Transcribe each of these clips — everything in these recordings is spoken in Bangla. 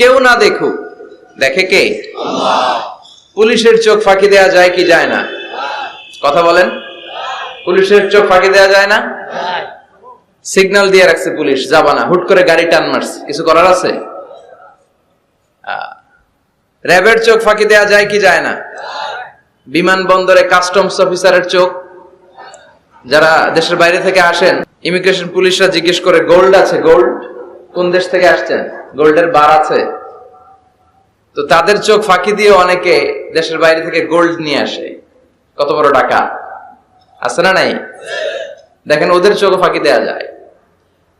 কেউ না দেখুক, দেখে কে? পুলিশের চোখ ফাঁকি দেয়া যায় কি যায় না? কথা বলেন। পুলিশের চোখ ফাঁকি দেয়া যায় না? সিগন্যাল দিয়ে রাখছে পুলিশ, যাবা না, হুট করে গাড়ি টান মারছে, কিছু করার আছে? র্যাবের চোখ ফাঁকি দেয়া যায় কি যায় না? বিমানবন্দরে কাস্টমস অফিসারের চোখ, যারা দেশের বাইরে থেকে আসেন, ইমিগ্রেশন পুলিশরা জিজ্ঞেস করে গোল্ড আছে, গোল্ড কোন দেশ থেকে আসছেন, গোল্ডের বার আছে? তো তাদের চোখ ফাঁকি দিয়ে অনেকে দেশের বাইরে থেকে গোল্ড নিয়ে আসে। কত বড় টাকা আছে না নাই? দেখেন, ওদের চোখ ফাঁকি দেয়া যায়।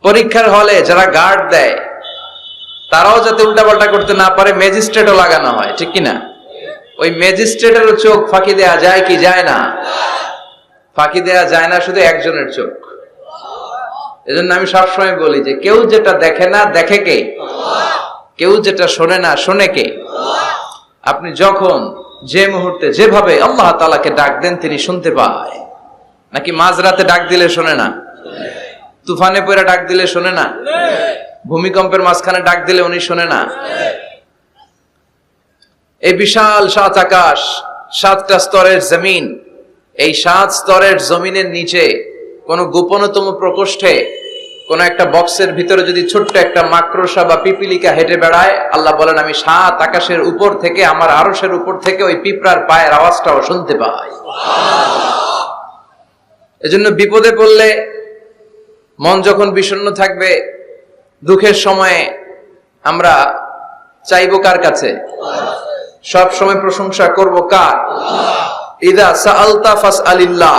পরীক্ষার হলে যারা গার্ড দেয়, তারাও যাতে উল্টাপাল্টা করতে না পারে ম্যাজিস্ট্রেটও লাগানো হয়, ঠিক কিনা? ওই ম্যাজিস্ট্রেটেরও চোখ ফাঁকি দেয়া যায় কি যায় না? ফাঁকি দেয়া যায় না শুধু একজনের চোখ। এজন্য আমি সবসময় বলি যে কেউ যেটা দেখে না দেখে কে? কেউ যেটা শোনে না শোনে কে? আপনি যখন যে মুহূর্তে যেভাবে আল্লাহ তাআলাকে ডাক দেন তিনি শুনতে পায়। নাকি মাঝরাতে ডাক দিলে শোনে না? তুফানে পড়ে ডাক দিলে শোনে না? ভূমিকম্পের মাঝখানে ডাক দিলে উনি শোনে না? এই বিশাল ৭ আকাশ, ৭টা স্তরের জমিন, এই ৭ স্তরের জমিনের নিচে কোন গোপনতম প্রকোষ্ঠে কোন একটা বক্সের ভিতরে যদি ছোট্ট একটা মাকড়সা বা পিপিলিকা হেঁটে বেড়ায়, আল্লাহ বলেন আমি ৭ আকাশের উপর থেকে, আমার আরশের উপর থেকে ওই পিঁপড়ার পায়ের আওয়াজটাও শুনতে পাই। এজন্য বিপদে পড়লে, মন যখন বিষণ্ণ থাকবে, দুঃখের সময়ে আমরা চাইবো কার কাছে? সব সময় প্রশংসা করব কার? ইযা সাআলতা ফাসআলিল্লাহ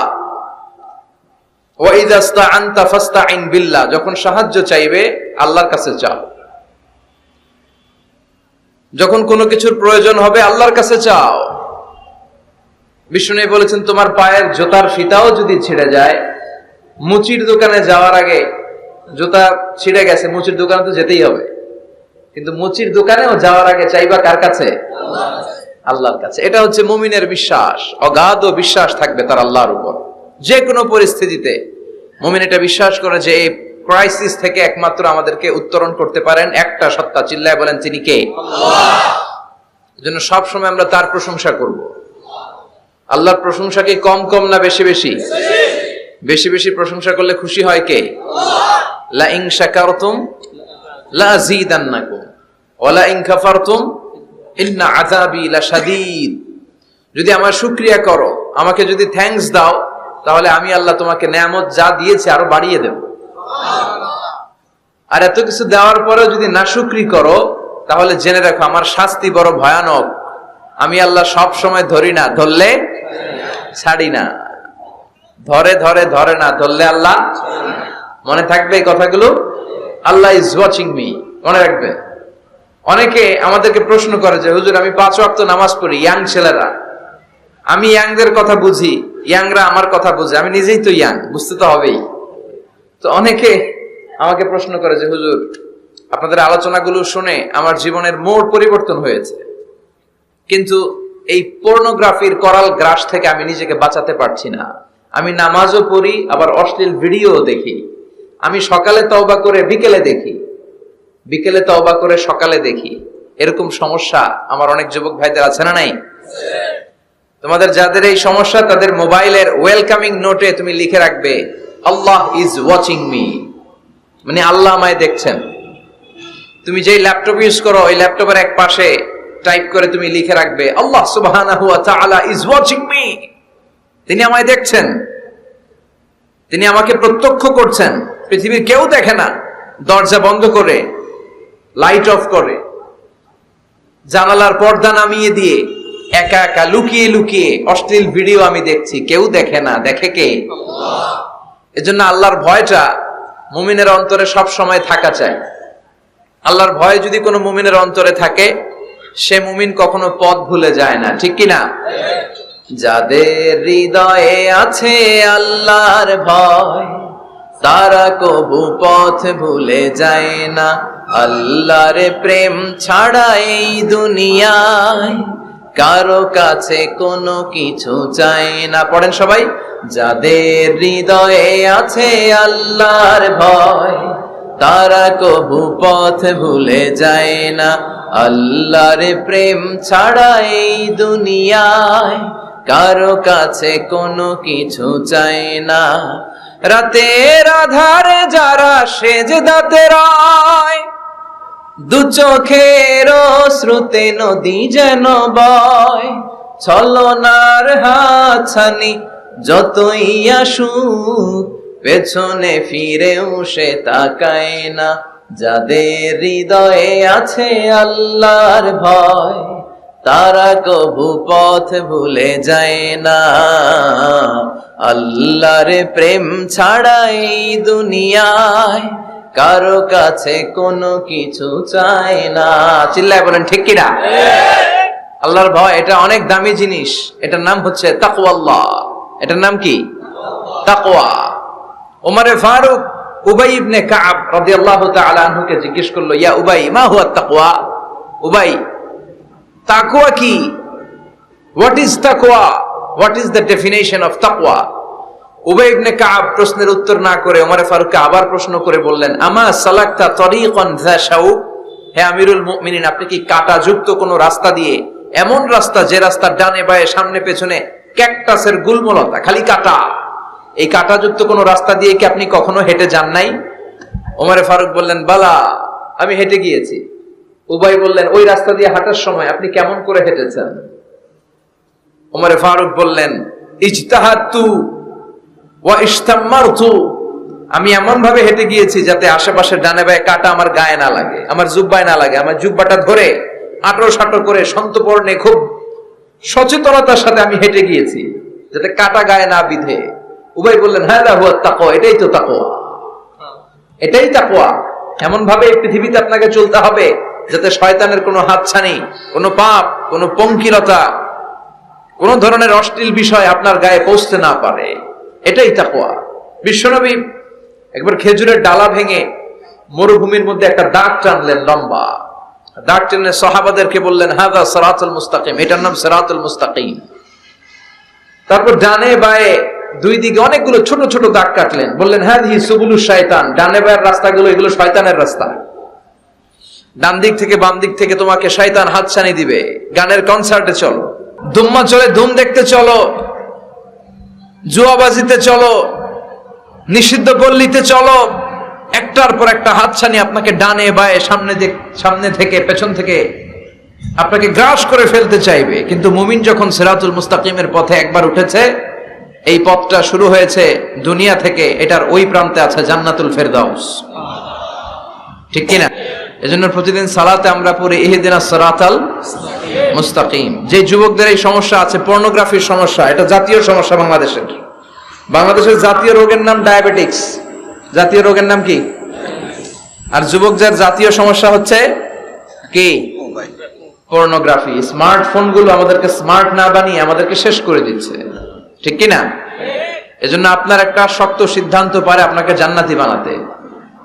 ওয়া ইযা ইসতাআনতা ফাসতাইন বিল্লাহ। যখন সাহায্য চাইবে আল্লাহর কাছে চাও, যখন কোনো কিছুর প্রয়োজন হবে আল্লাহর কাছে চাও। বিষ্ণু বলেছেন তোমার পায়ের জুতার ফিতাও যদি ছিঁড়ে যায়, মুচির দোকানে যাওয়ার আগে, জুতা ছিঁড়ে গেছে, মুচির দোকানে তো যেতেই হবে, কিন্তু মুচির দোকানেও যাওয়ার আগে চাইবা কার কাছে? আল্লাহর কাছে। এটা হচ্ছে মুমিনের বিশ্বাস, অগাধ বিশ্বাস থাকবে তার আল্লাহর উপর। যে কোনো পরিস্থিতিতে মুমিন এটা বিশ্বাস করে যে এই ক্রাইসিস থেকে একমাত্র আমাদেরকে উত্তরণ করতে পারেন একটা সত্তা, চিল্লায় বলেন তিনি কে? আল্লাহ। এজন্য সব সময় আমরা তার প্রশংসা করব। আল্লাহর প্রশংসা কি কম কম না বেশি বেশি? বেশি বেশি প্রশংসা করলে খুশি হয় কে? আল্লাহ। লা ইন শাকারতুম লা আযীদান্নাকুম ওয়া লা ইন কাফারতুম ইন্না আযাবি লাশাদীদ। যদি আমার শুকরিয়া করো, আমাকে যদি থ্যাঙ্কস দাও, তাহলে আমি আল্লাহ তোমাকে নেয়ামত যা দিয়েছি আরো বাড়িয়ে দেব। আর এত কিছু দেওয়ার পরেও যদি নাশুকরি করো, তাহলে জেনে রাখো আমার শাস্তি বড় ভয়ানক। আমি আল্লাহ সব সময় ধরি না, ধরলে ছাড়ি না। ধরে ধরে ধরে না, ধরলে আল্লাহ। মনে থাকবে এই কথাগুলো? আল্লাহ ইজ ওয়াচিং মি, মনে রাখবে। অনেকে আমাদেরকে প্রশ্ন করে যে হুজুর আমি 5 ওয়াক্ত নামাজ পড়ি, ইয়াং ছেলেরা, আমি ইয়াংদের কথা বুঝি, ইয়াংরা আমার কথা বুঝে, আমি নিজেই তো ইয়াং, বুঝতে তো হবেই। তো অনেকে আমাকে প্রশ্ন করে যে হুজুর আপনাদের আলোচনাগুলো শুনে আমার জীবনের মোড় পরিবর্তন হয়েছে, কিন্তু এই পর্নোগ্রাফির করাল গ্রাস থেকে আমি নিজেকে বাঁচাতে পারছি না। আমি নামাজও পড়ি, আবার অশ্লীল ভিডিও দেখি। আমি সকালে তওবা করে বিকেলে দেখি, বিকেলে তওবা করে সকালে দেখি। এরকম সমস্যা আমার অনেক যুবক ভাইদের আছে না নাই? তোমাদের যাদের এই সমস্যা, তাদের মোবাইলের ওয়েলকামিং নোটে তুমি লিখে রাখবে আল্লাহ ইজ ওয়াচিং মি, মানে আল্লাহ আমায় দেখছেন। তুমি যেই ল্যাপটপ ইউজ করো, ওই ল্যাপটপের এক পাশে টাইপ করে তুমি লিখে রাখবে আল্লাহ সুবহানাহু ওয়া তাআলা ইজ ওয়াচিং মি। তিনি আমায় দেখছেন, তিনি আমাকে প্রত্যক্ষ করছেন। পৃথিবীর কেউ দেখে না। দরজা বন্ধ করে, লাইট অফ করে, জানালার পর্দা নামিয়ে দিয়ে একা একা লুকিয়ে লুকিয়ে অশ্লীল ভিডিও আমি দেখছি, কেউ দেখে না, দেখে কে? আল্লাহ। এজন্য আল্লাহর ভয়টা মুমিনের অন্তরে সব সময় থাকা চাই। আল্লাহর ভয় যদি কোনো মুমিনের অন্তরে থাকে, সে মুমিন কখনো পথ ভুলে যায় না, ঠিক কি না? যাদের হৃদয়ে আছে আল্লাহর ভয়, তারা কবু পথ ভুলে যায় না। আল্লাহর প্রেম ছাড়া এই দুনিয়ায় কারো কাছে কোনো কিছু চাই না। পড়েন সবাই। যাদের হৃদয়ে আছে আল্লাহর ভয়, তারা কবু পথ ভুলে যায় না। আল্লাহর প্রেম ছাড়া এই দুনিয়ায় কারো কাছে কোনো কিছু চায় না। রাতের আধারে যারা সেজদাতে রয়, দু চোখের শ্রুতে নদী যেন বয়। ছলনার হাতছানি যতই আসুক, পেছনে ফিরেও সে তাকায় না। যাদের হৃদয়ে আছে আল্লাহর ভয়, তারা কবু পথ ভুলে যায় না। আল্লাহর প্রেম ছাড়া এই দুনিয়ায় কারো কাছে কোনো কিছু চায় না। চিল্লায় বলেন ঠিক কিনা? আল্লাহর ভয় এটা অনেক দামি জিনিস। এটার নাম হচ্ছে তাকওয়াল্লাহ। এটার নাম কি? তাকওয়া। ওমরে ফারুক উবাই ইবনে কাব রাদিয়াল্লাহু তাআলা আনহুকে জিজ্ঞেস করলো, ইয়া উবাই, মা হুয়া তাকওয়া? উবাই, তাকওয়া কি? হোয়াট ইজ তাকওয়া? What is the definition of তাকওয়া? উবাই ইবনে কাব প্রশ্নের উত্তর না করে ওমরে ফারুককে আবার প্রশ্ন করে বললেন, আমা সালাকতা তরিকান যা শাউক? হে আমিরুল মুমিনিন, আপনি কি কাঁটাযুক্ত কোনো রাস্তা দিয়ে, এমন রাস্তা যে রাস্তার ডানে বায়ে সামনে পেছনে ক্যাকটাসের গুল্মলতা, খালি কাঁটা, এই কাঁটাযুক্ত কোন রাস্তা দিয়ে কি আপনি কখনো হেঁটে যান নাই? ওমরে ফারুক বললেন, বালা, আমি হেঁটে গিয়েছি। উবাই বললেন, ওই রাস্তা দিয়ে হাঁটার সময় আপনি কেমন করে হেঁটেছেন? ওমরে ফারুক বললেন, ইজতাহাদতু ওয়া ইশতাম্মারতু, আমি এমন ভাবে হেঁটে গিয়েছি যাতে আশেপাশে ডানে বায়ে কাঁটা আমার গায়ে না লাগে, আমার জুব্বায় না লাগে। আমার জুব্বাটা ধরে আঁটো সাঁটো করে সন্তপর্ণে খুব সচেতনতার সাথে আমি হেঁটে গিয়েছি যাতে কাঁটা গায়ে না বিধে। উবাই বললেন, হ্যাঁ হুয়া তাকওয়া, এটাই তো তাকওয়া, এটাই তাকওয়া। এমন ভাবে এই পৃথিবীতে আপনাকে চলতে হবে যাতে শয়তানের কোনো হাতছানি, কোনো পাপ, কোনো পঙ্কিলতা, কোন ধরনের অশ্লীল বিষয় আপনার গায়ে পৌঁছতে না পারে। এটাই তাকওয়া। বিশ্বনবী একবার খেজুরের ডালা ভেঙে মরুভূমির মধ্যে একটা দাগ টানলেন, লম্বা দাগ টেনে সাহাবাদেরকে বললেন, হাযা সিরাতুল মুস্তাকিম, এটার নাম সিরাতুল মুস্তাকিম। তারপর ডানে বায়ে দুই দিকে অনেকগুলো ছোট ছোট দাগ কাটলেন, বললেন, হাযিহি সুবুলুশ শায়তান, ডানে বায়ের রাস্তাগুলো এগুলো শয়তানের রাস্তা। ডান দিক থেকে বাম দিক থেকে তোমাকে শয়তান হাতছানি দিবে। গানের কনসার্টে চলো, দুম্মা চলে ধুম দেখতে চলো, জুয়াবাজিতে চলো, নিষিদ্ধ পল্লীতে চলো, একটার পর একটা হাতছানি আপনাকে ডানে বায়ে সামনে থেকে পেছন থেকে আপনাকে গ্রাস করে ফেলতে চাইবে। কিন্তু মুমিন যখন সিরাতুল মুস্তাকিমের পথে একবার উঠেছে, এই পথটা শুরু হয়েছে দুনিয়া থেকে, এটার ওই প্রান্তে আছে জান্নাতুল ফেরদাউস। ঠিক কিনা? এজন্য প্রতিদিন সালাতে আমরা পড়ি ইহদিনাস সিরাতাল মুস্তাকিম। যে যুবকদের এই সমস্যা আছে, পর্নোগ্রাফির সমস্যা, এটা জাতীয় সমস্যা বাংলাদেশের। বাংলাদেশের জাতীয় রোগের নাম ডায়াবেটিক্স। জাতীয় রোগের নাম কি? আর যুবকদের জাতীয় সমস্যা হচ্ছে কি? পর্নোগ্রাফি। স্মার্টফোন গুলো আমাদেরকে স্মার্ট না বানিয়ে আমাদেরকে শেষ করে দিচ্ছে। ঠিক কিনা? এজন্য আপনার একটা শক্ত সিদ্ধান্ত পারে আপনাকে জান্নাতি বানাতে,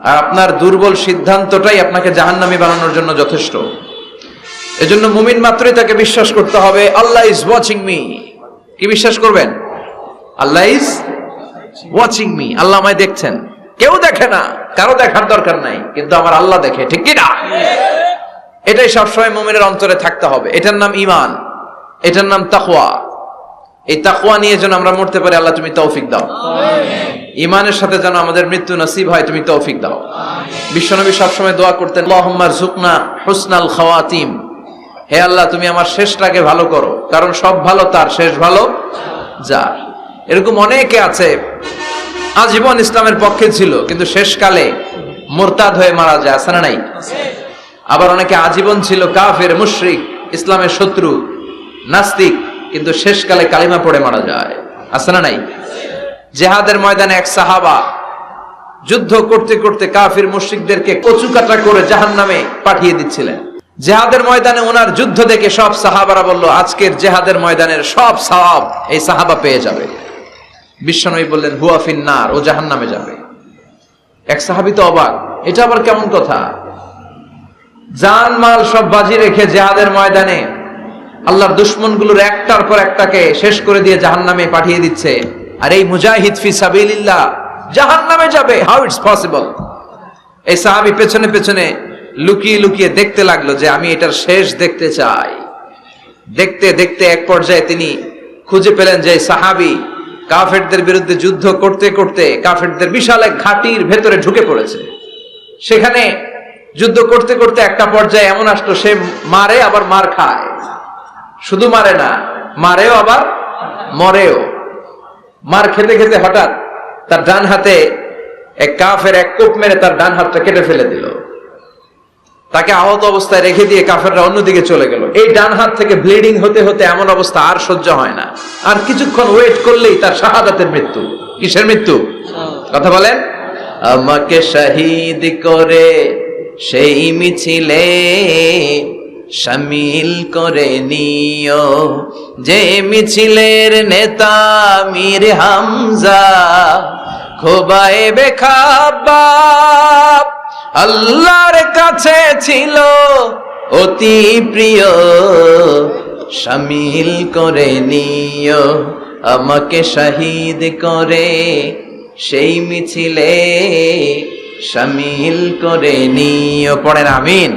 আর আপনার দুর্বল সিদ্ধান্তটাই আপনাকে জাহান্নামী বানানোর জন্য যথেষ্ট। এজন্য মুমিন মাত্রই তাকে বিশ্বাস করতে হবে, আল্লাহ ইজ ওয়াচিং মি। কি বিশ্বাস করবেন? আল্লাহ ইজ ওয়াচিং মি, আল্লাহ আমায় দেখছেন। কেউ দেখে না, কারো দেখার দরকার নাই, কিন্তু আমার আল্লাহ দেখে। ঠিক কি না? এটাই সবসময় মুমিনের অন্তরে থাকতে হবে। এটার নাম ঈমান, এটার নাম তাকওয়া। এই তাকওয়া নিয়ে যেন আমরা মরতে পারি, আল্লাহ তুমি তৌফিক দাও। ঈমানের সাথে যেন আমাদের মৃত্যু নসিব হয়, তুমি তৌফিক দাও। বিশ্বনবী সবসময় দোয়া করতেন, আল্লাহুম্মা রযুকনা হুসনাল খাওয়াতিম, হে আল্লাহ তুমি আমার শেষটাকে ভালো করো, কারণ সব ভালো তার, শেষ ভালো যার। এরকম অনেকে আছে আজীবন ইসলামের পক্ষে ছিল, কিন্তু শেষকালে মুরতাদ হয়ে মারা যায়, আছে না নাই? আবার অনেকে আজীবন ছিল কাফের, মুশরিক, ইসলামের শত্রু, নাস্তিক, কিন্তু শেষকালে কালিমা পড়ে মারা যায়, আছে না নাই? জিহাদের ময়দানে এক সাহাবা যুদ্ধ করতে করতে কাফির মুশরিকদেরকে কচুকাটা করে জাহান্নামে পাঠিয়ে দিচ্ছিলেন। জিহাদের ময়দানে ওনার যুদ্ধ দেখে সব সাহাবারা বলল, আজকের জিহাদের ময়দানের সব সওয়াব এই সাহাবা পেয়ে যাবে। বিশ্বনবী বললেন, হুয়া ফিন্নার, ও জাহান্নামে যাবে। এক সাহাবী তো অবাক, এটা আবার কেমন কথা? জান মাল সব বাজি রেখে জিহাদের ময়দানে আল্লাহর দুশমনগুলোর একটার পর একটাকে শেষ করে দিয়ে জাহান্নামে পাঠিয়ে দিচ্ছে, আর এই মুজাহিদ ফি সাবিলিল্লাহ জাহান্নামে যাবে? How it's possible? এই সাহাবী পেছনে পেছনে লুকিয়ে লুকিয়ে দেখতে লাগলো যে আমি এটার শেষ দেখতে চাই। দেখতে দেখতে এক পর্যায়ে তিনি খুঁজে পেলেন যে সাহাবী কাফেরদের বিরুদ্ধে যুদ্ধ করতে করতে কাফেরদের বিশাল এক ঘাটির ভেতরে ঢুকে পড়েছে। সেখানে যুদ্ধ করতে করতে একটা পর্যায়ে এমন আসলো সে মারে আবার মার খায়, শুধু মারে না, মারেও আবার মরেও। মার খেতে খেতে হঠাৎ তার ডান হাতে এক কাফের এক কোপ মেরে তার ডান হাতটা কেটে ফেলে দিল। তাকে আহত অবস্থায় রেখে দিয়ে কাফেররা অন্যদিকে চলে গেল। এই ডান হাত থেকে ব্লিডিং হতে হতে এমন অবস্থা আর সহ্য হয় না, আর কিছুক্ষণ ওয়েট করলেই তার শাহাদাতের মৃত্যু। কিসের মৃত্যু? কথা বলেন। আমাকে শহীদ করে সেই মিছিলে শামিল করে নিও, যে মিছিলের নেতা মীর হামজা খোবায়েবে খাব্বাব আল্লাহর কাছে ছিল অতি প্রিয়, শামিল করে নিও আমাকে শহীদ করে সেই মিছিলে শামিল করে নিও। পড়েন আমিন।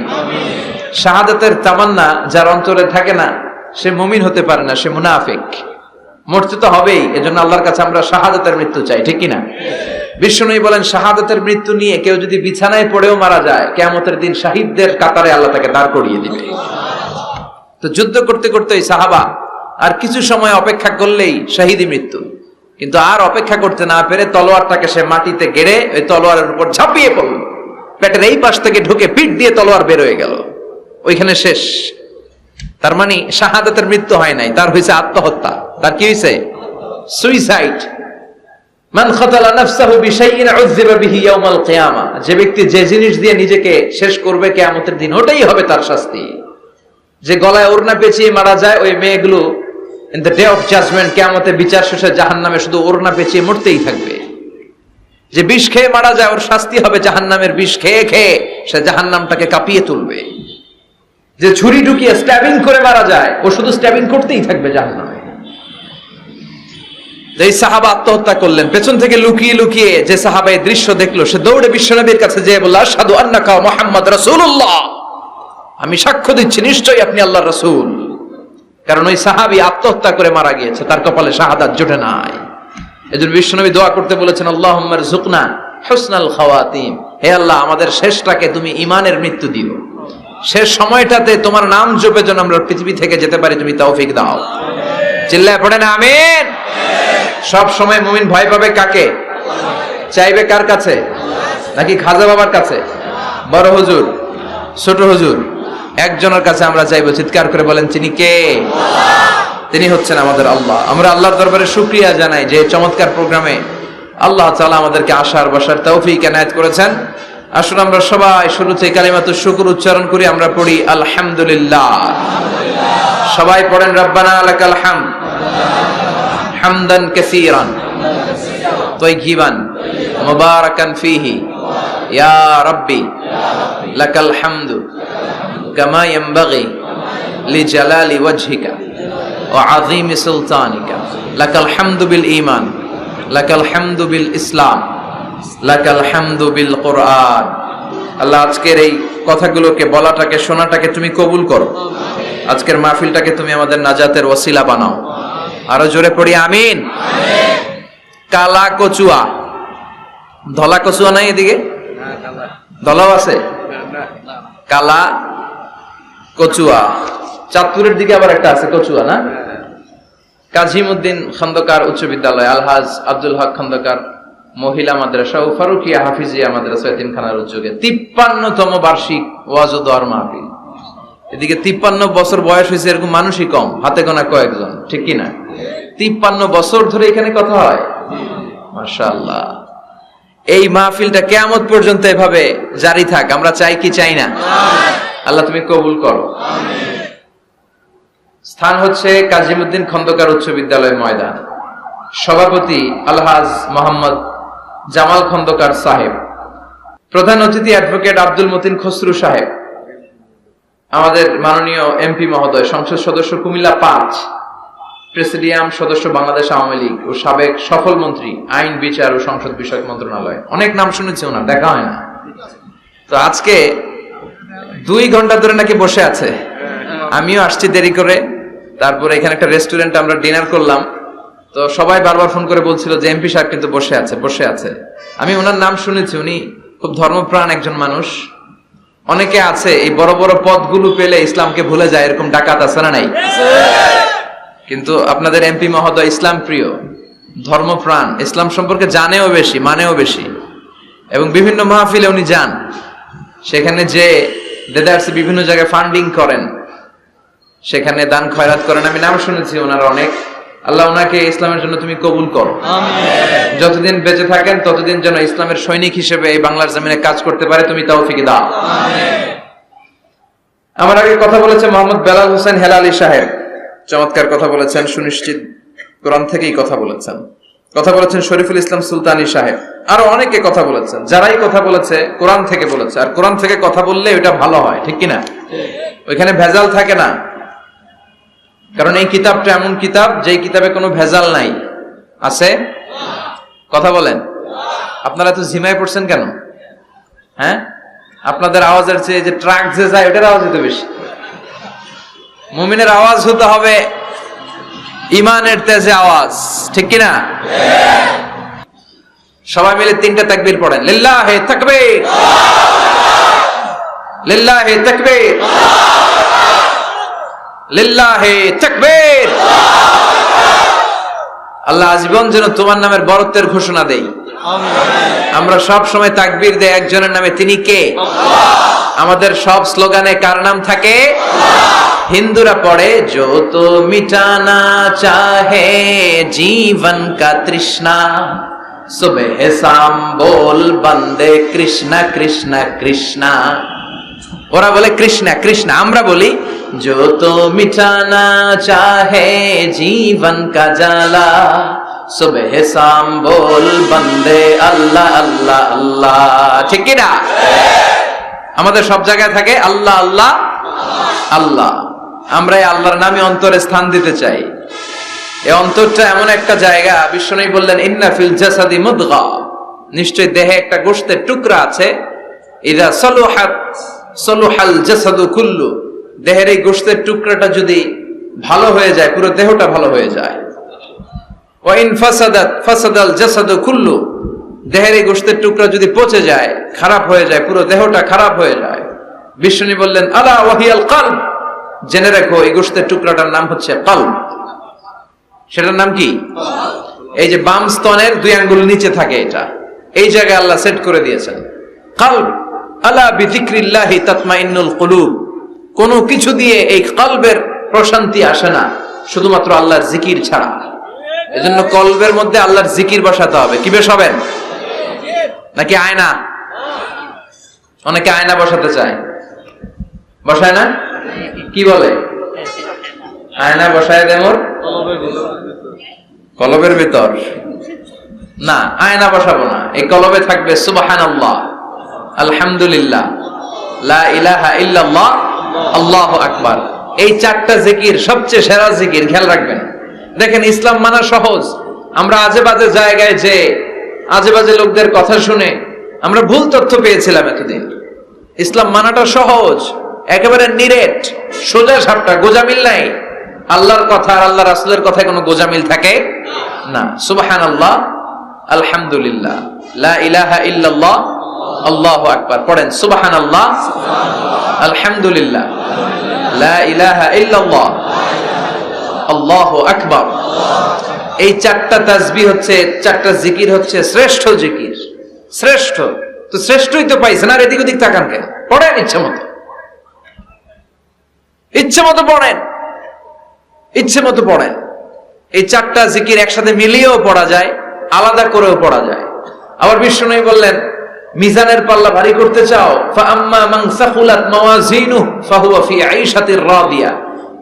শাহাদাতের তামান্না যার অন্তরে থাকে না সে মুমিন হতে পারে না, সে মুনাফিক। মরতে তো হবেই, এজন্য আল্লাহর কাছে আমরা শাহাদাতের মৃত্যু চাই, ঠিক কিনা? বিষ্ণু বলেন শাহাদাতের মৃত্যু নিয়ে কেউ যদি বিছানায় পড়েও মারা যায়, কিয়ামতের দিন শহীদদের কাতারে আল্লাহ তাকে দাঁড় করিয়ে দিবে। তো যুদ্ধ করতে করতে ওই সাহাবা আর কিছু সময় অপেক্ষা করলেই শহীদি মৃত্যু, কিন্তু আর অপেক্ষা করতে না পেরে তলোয়ারটাকে সে মাটিতে গেড়ে ওই তলোয়ারের উপর ঝাঁপিয়ে পড়ল। পেটের এই পাশ থেকে ঢুকে পিঠ দিয়ে তলোয়ার বের হয়ে গেল, ওইখানে শেষ। তার মানে শাহাদাতের মৃত্যু হয় নাই, তার হয়েছে আত্মহত্যা। তার কি হয়েছে? সুইসাইড। মান খাতালা নাফসাহু বিশাইইন উযযিবা বিহি ইয়াউমাল কিয়ামা, যে ব্যক্তি যে জিনিস দিয়ে নিজেকে শেষ করবে কিয়ামতের দিন ওটাই হবে তার শাস্তি। যে গলায় ওড়না পেঁচিয়ে মারা যায়, ওই মেয়েগুলো in the day of judgement কিয়ামতে বিচার শেষে জাহান্নামে শুধু ওড়না পেঁচিয়ে মরতেই থাকবে। যে বিষ খেয়ে মারা যায় ওর শাস্তি হবে জাহান্নামের বিষ খেয়ে খেয়ে সে জাহান্নামটাকে কাঁপিয়ে তুলবে। যে ছুরি ঢুকিয়ে স্ট্যাবিং করে মারা যায় ও শুধু স্ট্যাবিং করতেই থাকবে জাহান্নামে। এই সাহাবা আত্মহত্যা করলেন। পেছন থেকে লুকিয়ে লুকিয়ে যে সাহাবা এই দৃশ্য দেখলো সে দৌড়ে বিশ্বনবীর কাছে যেয়ে বলল, আশহাদু আন্নাকা মুহাম্মদ রাসূলুল্লাহ, আমি সাক্ষ্য দিচ্ছি নিশ্চয়ই আপনি আল্লাহর রাসূল। কারণ ওই সাহাবী আত্মহত্যা করে মারা গিয়েছে, তার কপালে শাহাদাত জোটে নাই। এজন্য বিশ্বনবী দোয়া করতে বলেছেন, আল্লাহুম্মা রযুকনা হুসনাল খাওয়াতিম, হে আল্লাহ আমাদের শেষটাকে তুমি ঈমানের মৃত্যু দিও, শেষ সময়টাতে তোমার নাম জপে যেন আমরা পৃথিবী থেকে যেতে পারি, তুমি তৌফিক দাও। চিল্লায় পড়েন আমিন। সব সময় মুমিন ভয় পাবে কাকে? চাইবে কার কাছে? নাকি খাজা বাবার কাছে, বড় হুজুর, ছোট হুজুর? একজনের কাছে আমরা চাইবো। চিৎকার করে বলেন, তিনি কে? তিনি হচ্ছেন আমাদের আল্লাহ। আমরা আল্লাহর দরবারে শুকরিয়া জানাই যে চমৎকার প্রোগ্রামে আল্লাহ তাআলা আমাদেরকে আসার বসার তৌফিক এনায়েত করেছেন। আসুন আমরা সবাই শুরুতে কালিমাতুশ শুকর উচ্চারণ করি। আমরা পড়ি আলহামদুলিল্লাহ। সবাই পড়েন রব্বানা লাকাল হামদ হামদান কাসীরান তাইয়িবান মুবারাকান ফীহি ইয়া রাব্বি লাকাল হামদু কামা ইয়ানবাগি লিজালালি ওয়াজহিকা ওয়া আযীমি সুলতানিকা লাকাল হামদু বিল ঈমান লাকাল হামদু বিল ইসলাম লাকাল হামদু বিল কোরআন। আল্লাহ আজকের এই কথাগুলোকে, বলাটাকে, শোনাটাকে তুমি কবুল করো। আজকের মাহফিলটাকে তুমি আমাদের নাজাতের ওসিলা বানাও। আরো জোরে পড়ি আমিন। কালা কচুয়া, ধলা কচুয়া নাই এদিকে? ধলাও আছে? কালা কচুয়া। চাঁদপুরের দিকে আবার একটা আছে কচুয়া, না? কাজীমউদ্দিন খন্দকার উচ্চ বিদ্যালয়, আলহাজ আব্দুল হক খন্দকার মহিলা মাদ্রাসা ও ফারুকিয়া হাফিজিয়া মাদ্রাসা এতিমখানার উদ্যোগে 53তম বার্ষিক ওয়াজ ও দোয়ার মাহফিল। এদিকে 53 বছর বয়স হয়েছে এরকম মানুষই কম, হাতে গোনা কয়েকজন, ঠিক কিনা? 53 বছর ধরে এখানে কথা হয়, মাশাআল্লাহ। এই মাহফিলটা কিয়ামত পর্যন্ত এভাবে জারি থাক, আমরা চাই কি চাই না? আল্লাহ তুমি কবুল করো। স্থান হচ্ছে কাজীমউদ্দিন খন্দকার উচ্চ বিদ্যালয় ময়দান। সভাপতি আলহাজ মোহাম্মদ জামাল খন্দকার সাহেব। প্রধান অতিথি অ্যাডভোকেট আব্দুল মতিন খসরু সাহেব। আমাদের মাননীয় এমপি মহোদয়, সংসদ সদস্য কুমিল্লা 5, প্রেসিডিয়াম সদস্য বাংলাদেশ আওয়ামী লীগ ও সাবেক সফল মন্ত্রী আইন, বিচার ও সংসদ বিষয়ক মন্ত্রণালয়। অনেক নাম শুনেছি ওনার, দেখা হয় না। তো আজকে 2 ঘন্টা ধরে নাকি বসে আছে। আমিও আসছি দেরি করে, তারপরে এখানে একটা রেস্টুরেন্টে আমরা ডিনার করলাম। তো সবাই বারবার ফোন করে বলছিল যে এমপি সাহেব কিন্তু বসে আছে। আমি ওনার নাম শুনেছি, উনি খুব ধর্মপ্রাণ একজন মানুষ। অনেকে আছে এই বড় বড় পদগুলো পেলে ইসলামকে ভুলে যায়, এরকম ডাকাত আছে না নাই? কিন্তু আপনাদের এমপি মহোদয় ইসলাম প্রিয়, ধর্মপ্রাণ, ইসলাম সম্পর্কে জানেও বেশি, মানেও বেশি, এবং বিভিন্ন মাহফিলে উনি যান, সেখানে যে দেদারসে বিভিন্ন জায়গায় ফান্ডিং করেন, সেখানে দান খয়রাত করেন। আমি নাম শুনেছি ওনার অনেক। আল্লাহ ওনাকে ইসলামের জন্য তুমি কবুল করো, যতদিন বেঁচে থাকেন ততদিন যেন ইসলামের সৈনিক হিসেবে এই বাংলার জমিনে কাজ করতে পারে, তুমি তৌফিক দাও। আমার আগে কথা বলেছে মোহাম্মদ বেলাল হোসেন হেলালি সাহেব, চমৎকার কথা বলেছেন, সুনিশ্চিত কোরআন থেকেই কথা বলেছেন শরীফুল ইসলাম সুলতানি সাহেব, আরো অনেকে কথা বলেছেন। যারাই কথা বলেছে কোরআন থেকে বলেছে, আর কোরআন থেকে কথা বললে ওটা ভালো হয়, ঠিক কিনা? ওইখানে ভেজাল থাকে না, কারণ এই কিতাবটা এমন কিতাব যেই কিতাবে কোনো ভেজাল নাই। আছে? কথা বলেন। আপনারা তো ঝিমায় পড়ছেন কেন? হ্যাঁ, আপনাদের আওয়াজের চেয়ে যে ট্রাক যে যায় ওটার আওয়াজ হতে বেশি। মুমিনের আওয়াজ হতে হবে ইমানের তেজে আওয়াজ, ঠিক কিনা? সবাই মিলে 3টা তাকবীর পড়েন। লিল্লাহি তাকবীর, লিল্লাহি তাকবীর, লিল্লাহি তাকবীর। আল্লাহ আজীবন যেন তোমার নামের বরত্বের ঘোষণা দেই। আমরা সব সময় তাকবীর দেই একজনের নামে, তিনি কে? আমাদের সব স্লোগানে কার নাম থাকে? হিন্দুরা পড়ে जो तो मिटाना चाहे जीवन का तृष्णा सुबह शाम बोल बंदे कृष्णा कृष्णा कृष्णा। ওরা বলে কৃষ্ণা কৃষ্ণা, আমরা বলি जो तो मिटाना चाहे जीवन का जाला सुबह शाम बोल बंदे अल्लाह अल्लाह अल्लाह। ঠিক কি না? আমাদের সব জায়গায় থাকে আল্লাহ আল্লাহ আল্লাহ। আমরা এই আল্লাহর নামে অন্তরে স্থান দিতে চাই। এই অন্তরটা এমন একটা জায়গা, বিশ্বনবী বললেন ইন্না ফিল জাসাদি মুদগা, নিশ্চয় দেহে একটা গোশতের টুকরা আছে, ইযা সালুহাত সালুহাল জাসাদু কুল্লু, দেহের এই গোশতের টুকরাটা যদি ভালো হয়ে যায় পুরো দেহটা ভালো হয়ে যায়। ওয়া ইন ফাসাদাত ফাসাদাল জাসাদু কুল্লু, দেহের এই গোশতের টুকরা যদি পচে যায়, খারাপ হয়ে যায়, পুরো দেহটা খারাপ হয়ে যায়। বিশ্বনবী বললেন আলা ওয়াহিয়াল কলব, জেনে রাখো এই গোশতের টুকরাটার নাম হচ্ছে কলব। সেটার নাম কি? এই যে বাম স্তনের 2 আঙ্গুল নিচে থাকে, এটা এই জায়গায় আল্লাহ সেট করে দিয়েছেন কলব। আলা বিযিকরিল্লাহি তাতমাইন্নুল কুলুব, কোনো কিছু দিয়ে এই কলবের প্রশান্তি আসে না শুধুমাত্র আল্লাহর জিকির ছাড়া। এজন্য কলবের মধ্যে আল্লাহর জিকির বসাতে হবে। কি বসাবেন? নাকি আয়না? অনেকে আয়না বসাতে চায়, বসায় না? কি বলে? আয়না বসায় দেমর কলবের ভিতর। না, আয়না বসাবো না, এই কলবে থাকবে সুবহানাল্লাহ, আলহামদুলিল্লাহ, লা ইলাহা ইল্লাল্লাহ, আল্লাহু আকবার। এই 4টা জিকির সবচেয়ে সেরা জিকির, খেয়াল রাখবেন। দেখেন ইসলাম মানা সহজ, আমরা আজে বাজে জায়গায় যে আজে বাজে লোকদের কথা শুনে আমরা ভুল তথ্য পেয়েছিলাম এতদিন। ইসলাম মানাটা সহজ, একেবারে নিরেট, সোজা সাপটা, গোজামিল নাই। আল্লাহর কথা আর আল্লাহ রাসূলের কথায় কোনো গোজামিল থাকে না। সুবহানাল্লাহ, আলহামদুলিল্লাহ, লা ইলাহা ইল্লাল্লাহ, আল্লাহু আকবার। পড়েন সুবহানাল্লাহ, আলহামদুলিল্লাহ, লা ইলাহা ইল্লাল্লাহ, আল্লাহু আকবার। এই 4টা তাসবিহ হচ্ছে, 4টা জিকির হচ্ছে শ্রেষ্ঠ জিকির। শ্রেষ্ঠ তো শ্রেষ্ঠই তো পাইছেন, আর এদিক ওদিক তাকান কেন? পড়েন ইচ্ছে মতো, ইচ্ছে মতো পড়েন, ইচ্ছে মতো পড়েন। এই 4টা জিকির একসাথে মিলিয়েও পড়া যায়, আলাদা করেও পড়া যায়। আবার বিশ্বনবী বললেন মিজানের পাল্লা ভারী করতে চাও, ফাআম্মা মান সাকুলাত মাওয়াজিনুহু ফাহুয়া ফি আইশাতির রাদিয়া,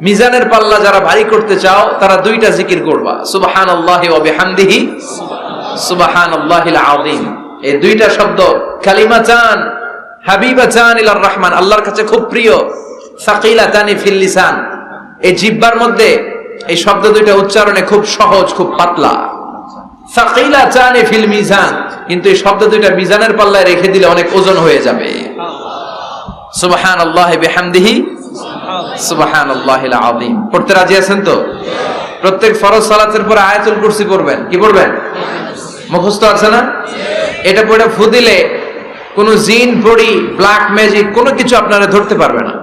মিজানের পাল্লা যারা ভারী করতে চাও তারা 2টা জিকির করবা, সুবহানাল্লাহি ওয়া বিহামদিহি সুবহানাল্লাহিল আযীম। এই 2টা শব্দ কালিমাতান হাবিবাতান ইলার রহমান, আল্লাহর কাছে খুব প্রিয়, সাকিলাতানি ফিল লিসান, এই জিহ্বার মধ্যে এই শব্দ 2টা উচ্চারণে খুব সহজ, খুব পাতলা। সাকিলাতানি ফিল মিজান, কিন্তু এই শব্দ 2টা মিজানের পাল্লায় রেখে দিলে অনেক ওজন হয়ে যাবে। সুবহানাল্লাহি বিহামদিহি সুবহানাল্লাহিল আযীম। পড়তে রাজি আছেন তো? প্রত্যেক ফরজ সালাতের পরে আয়াতুল কুরসি পড়বেন। কি পড়বেন? মুখস্থ আছে না? এটা পড়ে ফু দিলে কোন জিন পড়ি ব্ল্যাক ম্যাজিক কোনো কিছু আপনারা ধরতে পারবে না।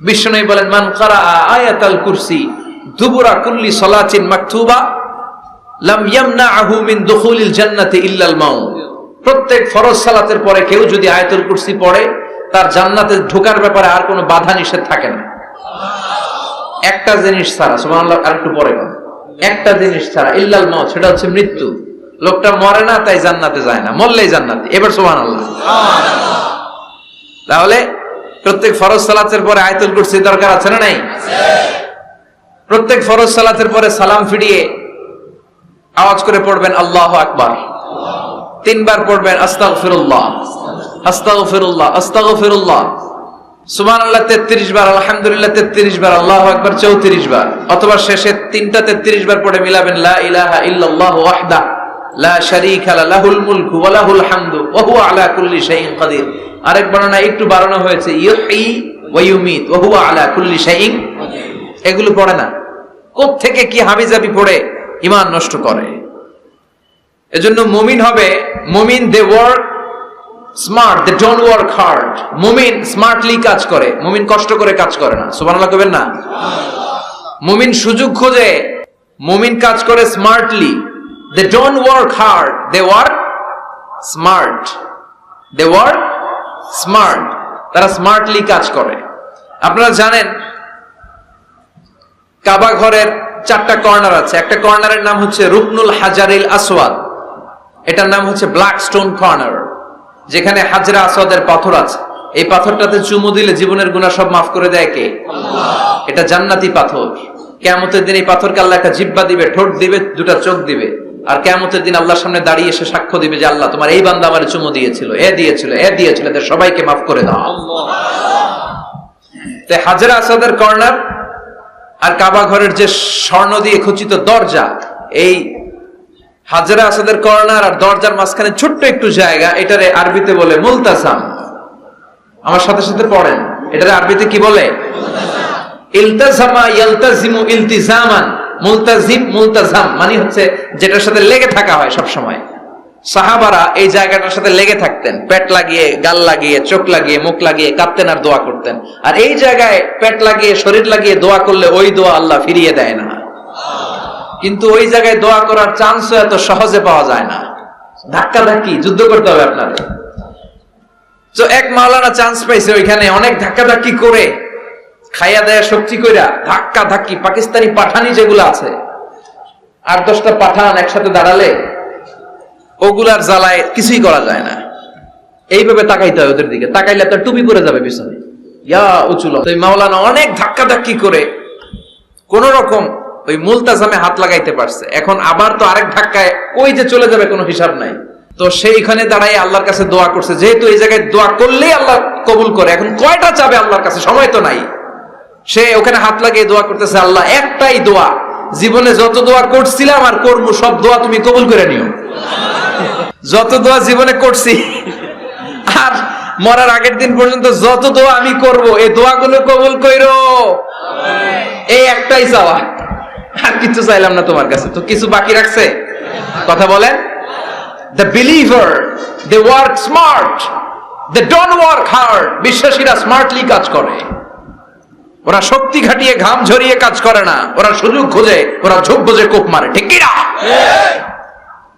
বিষ্ণু বলেন, মান ক্বারা আয়াতাল কুরসি দুবুরা কুল্লি সালাতিন মাকতুবা লাম ইয়ামনাহু মিন দুখুলিল জান্নাতি ইল্লাল মাউত। প্রত্যেক ফরজ সালাতের পরে কেউ যদি আয়াতুল কুরসি পড়ে তার জান্নাতে ঢোকার ব্যাপারে আর কোনো বাধা নিষেধ থাকে না। একটা জিনিস ছাড়া, সুবহানাল্লাহ, আরেকটু পরে কথা, একটা জিনিস ছাড়া, ইল্লাল মাউত, সেটা হচ্ছে মৃত্যু। লোকটা মরে না তাই জান্নাতে যায় না, মরলেই জান্নাতে। এবার সুবহানাল্লাহ। তাহলে প্রত্যেক ফরজ সালাতের পরে আয়াতুল কুরসি দরকার আছে না নাই? প্রত্যেক ফরজ সালাতের পরে সালাম ফিরিয়ে আওয়াজ করে পড়বেন আল্লাহু আকবার। 3 বার পড়বেন আস্তাগফিরুল্লাহ আস্তাগফিরুল্লাহ আস্তাগফিরুল্লাহ। সুবহানাল্লাহ 33 বার, আলহামদুলিল্লাহ 33 বার, আল্লাহু আকবার 34 বার। অথবা শেষে 3টা 33 বার পড়ে মিলাবেন লা ইলাহা ইল্লাল্লাহু ওয়াহদা লা শারীকা লাহুল মুলকু ওয়া লাহুল হামদু ওয়া হুয়া আলা কুল্লি শাইইন কাদির। আরেক বর্ণনা একটু বাড়ানো হয়েছে, ইউহয়ী ওয়া ইউমীত ওয়া হুয়া আলা কুল্লি শাইইন কাদির। এগুলো পড়ে না, কোত্থেকে কি হাবিজাবি পড়ে ঈমান নষ্ট করে। এজন্য মুমিন হবে, মুমিন they work smart, they don't work hard. মুমিন স্মার্টলি কাজ করে, মুমিন কষ্ট করে কাজ করে না। সুবহানাল্লাহ কইবেন না? মুমিন সুযোগ খোঁজে, মুমিন কাজ করে smartly. They don't work hard, they work smart. They work smart, তারা স্মার্টলি কাজ করে। আপনারা জানেন কাবা ঘরের 4টা কর্নার আছে। একটা কর্নারের নাম হচ্ছে রুকনুল হাজারিল আসওয়াদ, এটার নাম হচ্ছে ব্ল্যাক স্টোন কর্নার, যেখানে হাজরা আসওয়াদের পাথর আছে। এই পাথরটাতে চুমু দিলে জীবনের গুনাহ সব মাফ করে দেয় কে? আল্লাহ। এটা জান্নাতি পাথর। কিয়ামতের দিন এই পাথরকে আল্লাহ একটা জিহ্বা দিবে, ঠোঁট দিবে, 2টা চোখ দিবে। আর কিয়ামতের দিন আল্লাহর সামনে দাঁড়িয়ে এসে সাক্ষ্য দিবে যে আল্লাহ তোমার এই বান্দা আমারে চুমু দিয়েছিল, এ দিয়েছিল, এ দিয়েছিল, এদের সবাইকে মাফ করে দাও। আল্লাহ। তাই হাজরা আসওয়াদের কর্নার আর কাবা ঘরের যে স্বর্ণ দিয়ে খচিত দরজা, এই হাজরা আসওয়াদের কর্নার আর দরজার মাঝখানে ছোট্ট একটু জায়গা, এটারে আরবিতে বলে মুলতাসাম। আমার সাথে সাথে পড়েন, এটারে আরবিতে কি বলে? ইলতাজামা ইয়ালতাজিমু ইলতিজামান। মুলতাজিম, মুলতাজাম মানে হচ্ছে যেটার সাথে লেগে থাকা হয় সব সময়। সাহাবারা এই জায়গাটার সাথে লেগে থাকতেন, পেট লাগিয়ে, গাল লাগিয়ে, চোখ লাগিয়ে, মুখ লাগিয়ে কাঁদতেন আর দোয়া করতেন। আর এই জায়গায় পেট লাগিয়ে, শরীর লাগিয়ে দোয়া করলে ওই দোয়া আল্লাহ ফিরিয়ে দেয় না। কিন্তু ওই জায়গায় দোয়া করার চান্সও এত সহজে পাওয়া যায় না, ধাক্কা ধাক্কি যুদ্ধ করতে হবে আপনাদের। তো এক মাওলানা চান্স পাইছে ওইখানে, অনেক ধাক্কা ধাক্কি করে খাইয়া দেয়া শক্তি কইরা ধাক্কা ধাক্কি, পাকিস্তানি পাঠানি যেগুলো আছে 8-10টা পাঠান একসাথে দাঁড়ালে ওগুলার জ্বালায় কিছুই করা যায় না। এইভাবে তাকাইতে হয় ওদের দিকে, তাকাইলে তার টুপি পরে যাবে পিছনে, ইয়া উঁচু। তো মাওলানা অনেক ধাক্কা ধাক্কি করে কোন রকম ওই মুলতাজামে হাত লাগাইতে পারছে। এখন আবার তো আরেক ধাক্কায় ওই যে চলে যাবে, কোনো হিসাব নাই। তো সেইখানে দাঁড়াই আল্লাহর কাছে দোয়া করছে, যেহেতু এই জায়গায় দোয়া করলেই আল্লাহ কবুল করে, এখন কয়টা চাবে আল্লাহর কাছে, সময় তো নাই। সে ওখানে হাত লাগিয়ে দোয়া করতেছে, আল্লাহ একটাই দোয়া, জীবনে যত দোয়া করছিলাম আর করবো সব দোয়া তুমি কবুল করে নিও। যত দোয়া জীবনে করছি আর মরার আগের দিন পর্যন্ত যত দোয়া আমি করব, এই দোয়াগুলো কবুল কইরো, এই একটাই চাওয়া, আর কিছু চাইলাম না তোমার কাছে। তো কিছু বাকি রাখছে? কথা বলেন। The believer, they work smart, they don't work hard. বিশ্বাসীরা স্মার্টলি কাজ করে, ওরা শক্তি খাটিয়ে ঘাম ঝরিয়ে কাজ করে না, ওরা সুযোগ খোঁজে, ওরা ঝোপ বোঝে কোপ মারে। ঠিক কি না?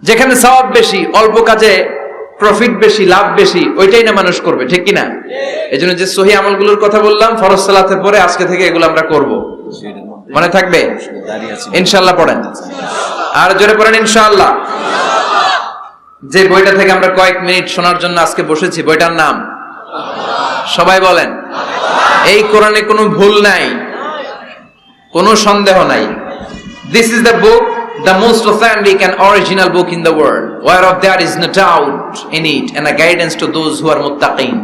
যেখানে সওয়াব বেশি, অল্প কাজে প্রফিট বেশি, লাভ বেশি, ওইটাই না মানুষ করবে। ঠিক কি না? এজন্য যে সহিহ আমলগুলোর কথা বললাম ফরজ সালাতের পরে, আজকে থেকে এগুলো আমরা করব। মনে থাকবে ইনশাআল্লাহ? পড়েন আর জোরে পড়েন ইনশাআল্লাহ। যে বইটা থেকে আমরা কয়েক মিনিট শোনার জন্য আজকে বসেছি, বইটার নাম সবাই বলেন। এই কোরআনে কোনো ভুল নাই, কোনো সন্দেহ নাই। This is the book, the most authentic and original book in the world, whereof there is no doubt in it, and a guidance to those who are muttaqin.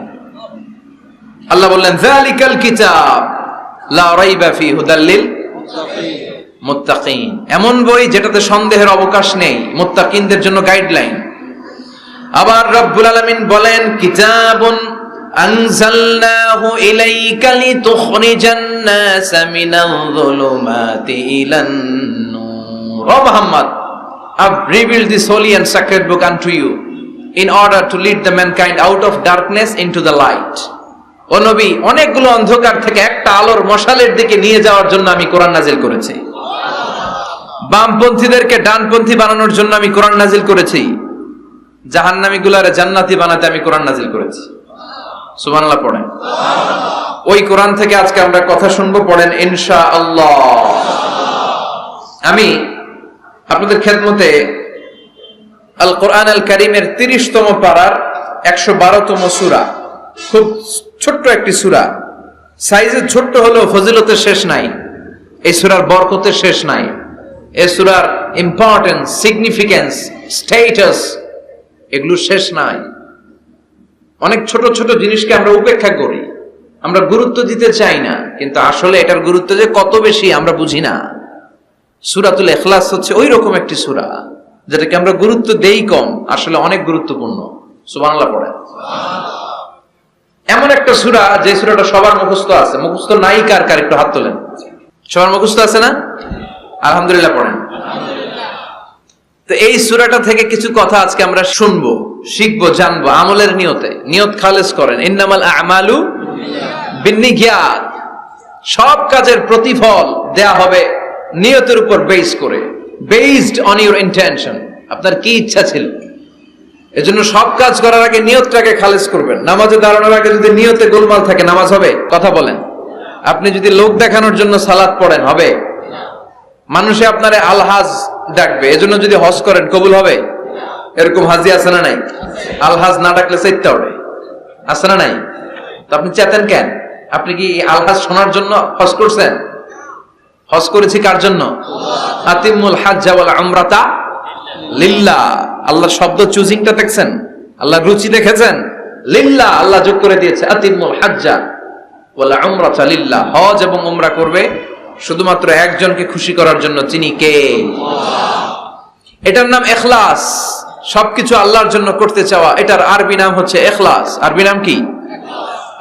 আল্লাহ বললেন, যালিকাল কিতাব লা রাইবা ফি হুদাল লিল মুত্তাকিন। এমন বই যেটাতে সন্দেহের অবকাশ নেই, মুত্তাকিনদের জন্য গাইডলাইন। আবার রব্বুল আলামিন বলেন, কিতাবুন আনজালনাহু ইলাইকা লিতুখরিজান নাস মিনাল যুলুমাতি ইলান নূর। ও Muhammad, I've revealed this holy and sacred book unto you in order to lead the mankind out of darkness into the light. ও নবী, অনেকগুলো অন্ধকার থেকে একটা আলোর মশালের দিকে নিয়ে যাওয়ার জন্য আমি কোরআন নাজিল করেছি। বামপন্থীদেরকে ডানপন্থী বানানোর জন্য আমি কোরআন নাজিল করেছি। জাহান্নামীগুলারে জান্নাতি বানাতে আমি কোরআন নাজিল করেছি। সুবহানাল্লাহ পড়েন। ওই কোরআন থেকে আজকে আমরা কথা শুনবো, পড়েন ইনশাআল্লাহ। আমি আপনাদের খেদমতে আল কোরআন আল কারীমের 30তম পারার 112তম সূরা, খুব ছোট্ট একটি সূরা, সাইজে ছোট্ট হলেও ফজিলতের শেষ নাই। এই সূরার বরকতের শেষ নাই। এই সূরার ইম্পর্টেন্স, সিগনিফিকেন্স, স্ট্যাটাস এগুলো শেষ নাই। অনেক ছোট ছোট জিনিসকে আমরা উপেক্ষা করি, আমরা গুরুত্ব দিতে চাই না, কিন্তু আসলে এটার গুরুত্ব যে কত বেশি আমরা বুঝি না। সূরাতুল ইখলাস হচ্ছে ওই রকম একটি সূরা যেটাকে আমরা গুরুত্ব দেই কম, আসলে অনেক গুরুত্বপূর্ণ। সুবহানাল্লাহ পড়েন। এমন একটা সূরা যে সূরাটা সবার মুখস্থ আছে। মুখস্থ নাই কার কার একটু হাত তোলেন। সবার মুখস্থ আছে না? আলহামদুলিল্লাহ পড়েন। তো এই সূরাটা থেকে কিছু কথা আজকে আমরা শুনবো, শিখবো, জানবো আমলের নিয়তে। নিয়ত খালেস করেন। ইন্নামাল আ'মালু বিন্নিয়াত। সব কাজের প্রতিফল দেয়া হবে নিয়তের উপর বেস করে, বেসড অন ইউর ইন্টেনশন। আপনার কি ইচ্ছা ছিল, এজন্য সব কাজ করার আগে নিয়তটাকে খালেস করবেন। নামাজে দাঁড়ানোর আগে যদি নিয়তে গোলমাল থাকে নামাজ হবে? কথা বলেন। আপনি যদি লোক দেখানোর জন্য সালাত পড়েন হবে? মানুষে আপনারে আলহাজ ডাকবে, এজন্য যদি হজ করেন কবুল হবে? এরকম হাজি আছে না নাই? আলহাজ না ডাকলে চাইতে হবে, আছে না নাই? তো আপনি চেতেন কেন? আপনি কি আলহাজ শোনার জন্য হজ করছেন? হজ করেছি কার জন্য? আতিমুল হাজ্জা ওয়াল উমরাতা লিল্লাহ। আল্লাহ শব্দ চুজিংটা দেখছেন? আল্লাহ রুচি দেখেছেন? লিল্লাহ, আল্লাহ যোগ করে দিয়েছে আতিমুল হাজ্জা ওয়াল উমরাতা লিল্লাহ। হজ এবং উমরা করবে শুধুমাত্র একজনকে খুশি করার জন্য, তিনি কে? এটার নাম ইখলাস। সবকিছু আল্লাহর জন্য করতে চাওয়া, এটার আরবি নাম হচ্ছে ইখলাস। আরবি নাম কি?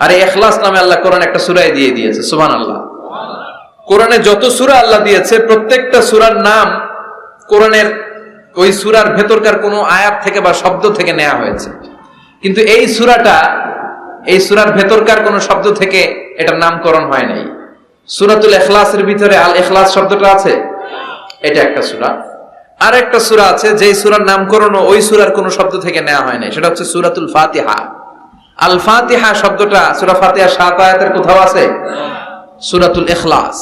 আরে ইখলাস নামে আল্লাহ কোরআন একটা সূরায় দিয়ে দিয়েছে। সুবহানাল্লাহ। কোরআনে যত সূরা আল্লাহ দিয়েছে প্রত্যেকটা সূরার নাম কোরআনের ওই সূরার ভেতরকার কোনো আয়াত থেকে বা শব্দ থেকে নেওয়া হয়েছে, কিন্তু এই সূরাটা এই সূরার ভেতরকার কোনো শব্দ থেকে এটার নামকরণ হয় নাই। সূরাতুল ইখলাসের ভিতরে আল ইখলাস শব্দটা আছে, এটা একটা সূরা। আর একটা সূরা আছে যেই সূরার নামকরণ ওই সূরার কোনো শব্দ থেকে নেওয়া হয় নাই, সেটা হচ্ছে সূরাতুল ফাতিহা। আল ফাতিহা শব্দটা সূরা ফাতিহার 7 আয়াতের কোথাও আছে? সূরাতুল ইখলাস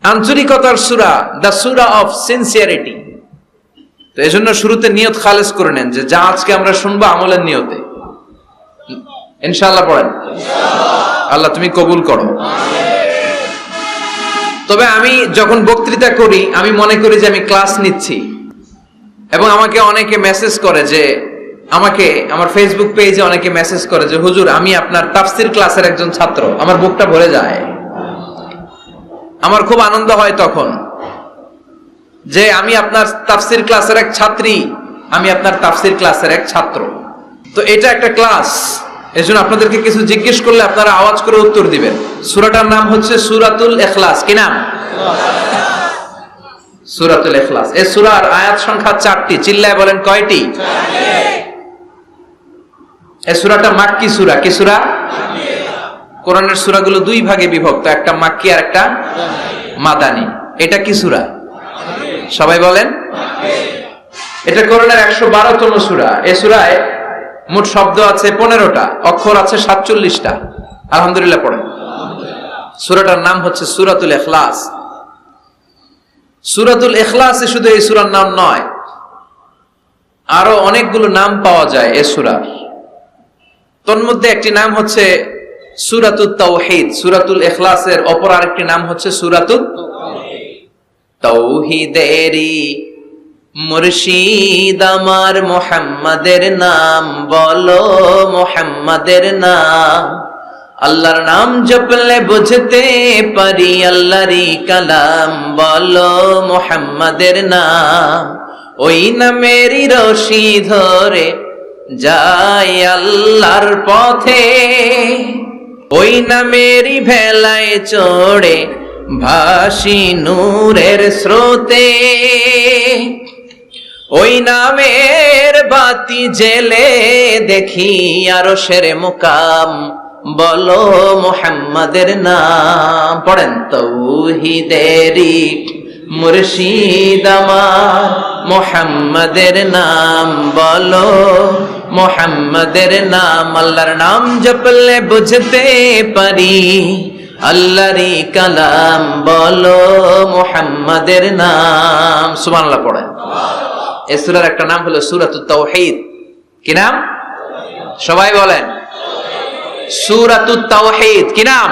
আন্তরিকতার সূরা, দ্য সূরা অফ সিনসিয়ারিটি। তো এজন্য শুরুতে নিয়ত খালেস করে নেন যে যা আজকে আমরা শুনবো আমলের নিয়তে। ইনশাআল্লাহ পড়েন। আল্লাহ তুমি কবুল করো। তবে আমি যখন বক্তৃতা করি আমি মনে করি যে আমি ক্লাস নিচ্ছি, এবং আমাকে অনেকে মেসেজ করে যে, আমাকে আমার ফেসবুক পেজে অনেকে মেসেজ করে যে হুজুর আমি আপনার তাফসীর ক্লাসের একজন ছাত্র। আমার বুকটা ভরে যায়, আমার খুব আনন্দ হয় তখন যে আমি আপনার তাফসীর ক্লাসের এক ছাত্রী, আমি আপনার তাফসীর ক্লাসের এক ছাত্র। তো এটা একটা ক্লাস, এজন্য আপনাদেরকে কিছু জিজ্ঞেস করলে আপনারা আওয়াজ করে উত্তর দিবেন। সূরাটার নাম হচ্ছে সূরাতুল ইখলাস। কি নাম? সূরাতুল ইখলাস। এই সূরার আয়াত সংখ্যা 4টি। চিল্লায় বলেন কয়টি? 4টি। এই সূরাটা মাক্কি সূরা। কি সূরা? কোরআনের সূরাগুলো দুই ভাগে বিভক্ত, একটা মাক্কি আর একটা মাদানী। এটা কি সূরা? সবাই বলেন। এটা কোরআনের 112তম সূরা। এই সূরায় মোট শব্দ আছে 15টা, অক্ষর আছে 47টা। আলহামদুলিল্লাহ পড়েন। সূরাটার নাম হচ্ছে সূরাতুল ইখলাস। সূরাতুল ইখলাসে শুধু এই সূরার নাম নয়, আরো অনেকগুলো নাম পাওয়া যায় এই সূরার। তন্মধ্যে একটি নাম হচ্ছে সূরাতুত তাওহীদ। সূরাতুল ইখলাসের অপর আরেকটি নাম হচ্ছে সূরাতুত তাওহীদেরই মুর্শিদ আমার মুহাম্মাদের নাম বলো, মুহাম্মাদের নাম। আল্লাহর নাম জপলে বুঝতে পারি আল্লাহরই কালাম, বলো মুহাম্মাদের নাম। ওই নামেরই রশি ধরে যাই আল্লাহর পথে, ওই নামেরই ভেলায় চড়ে ভাসি নূরের স্রোতে, ওই নামের বাতি জেলে দেখি আরশের মুকাম, বলো মুহাম্মাদের নাম। পড়েন, তাওহীদেরই মুর্শিদ আমার মুহাম্মাদের নাম, বলো মুহাম্মাদের নাম। আল্লাহর নাম জপলে বুঝতে পারি আল্লাহরই কালাম, বলো মুহাম্মাদের নাম। সুবহানাল্লাহ পড়েন। এই সূরার একটা নাম হলো সূরাতুত তাওহীদ। কি নাম? সবাই বলেন, সূরাতুত তাওহীদ। কি নাম?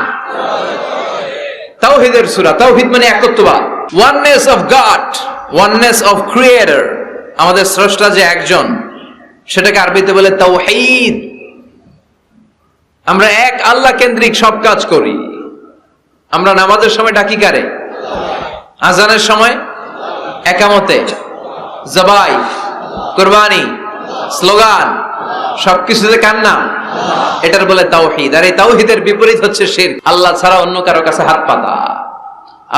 তাওহীদের সূরা। তাওহীদ মানে একত্ববাদ, oneness of God, oneness of creator. আমাদের স্রষ্টা যে একজন, সেটাকে আরবিতে বলে তাওহীদ। আমরা এক আল্লাহ কেন্দ্রিক সব কাজ করি। আমরা নামাজের সময় ডাকি কারে? আজানের সময়, একামতে, জবাই, কুরবানি, স্লোগান, সবকিছুতে কার নাম? এটার বলে তাওহীদ। আর এই তাওহীদের বিপরীত হচ্ছে শিরক। আল্লাহ ছাড়া অন্য কারো কাছে হাত পাতা।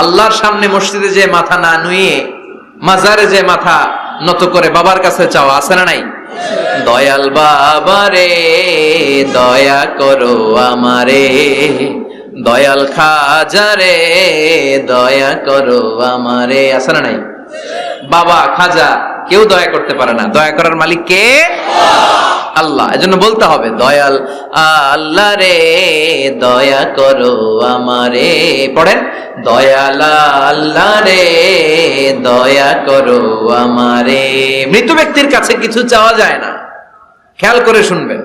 আল্লাহর সামনে মসজিদে যে মাথা না নুয়ে মাজারে যে মাথা নত করে বাবার কাছে চাওয়া, আছে না নাই? দয়াল বাবা রে দয়া করো আমারে, দয়াল খাজা রে দয়া করো আমারে, আছে না নাই? বাবা খাজা কেউ দয়া করতে পারে না, দয়া করার মালিক কে? আল্লাহ। এজন্য বলতে হবে, দয়াল আল্লাহ রে দয়া করো আমারে। পড়েন, দয়াল আল্লাহ রে দয়া করো আমারে। মৃত ব্যক্তির কাছে কিছু চাওয়া যায় না। খেয়াল করে শুনবেন,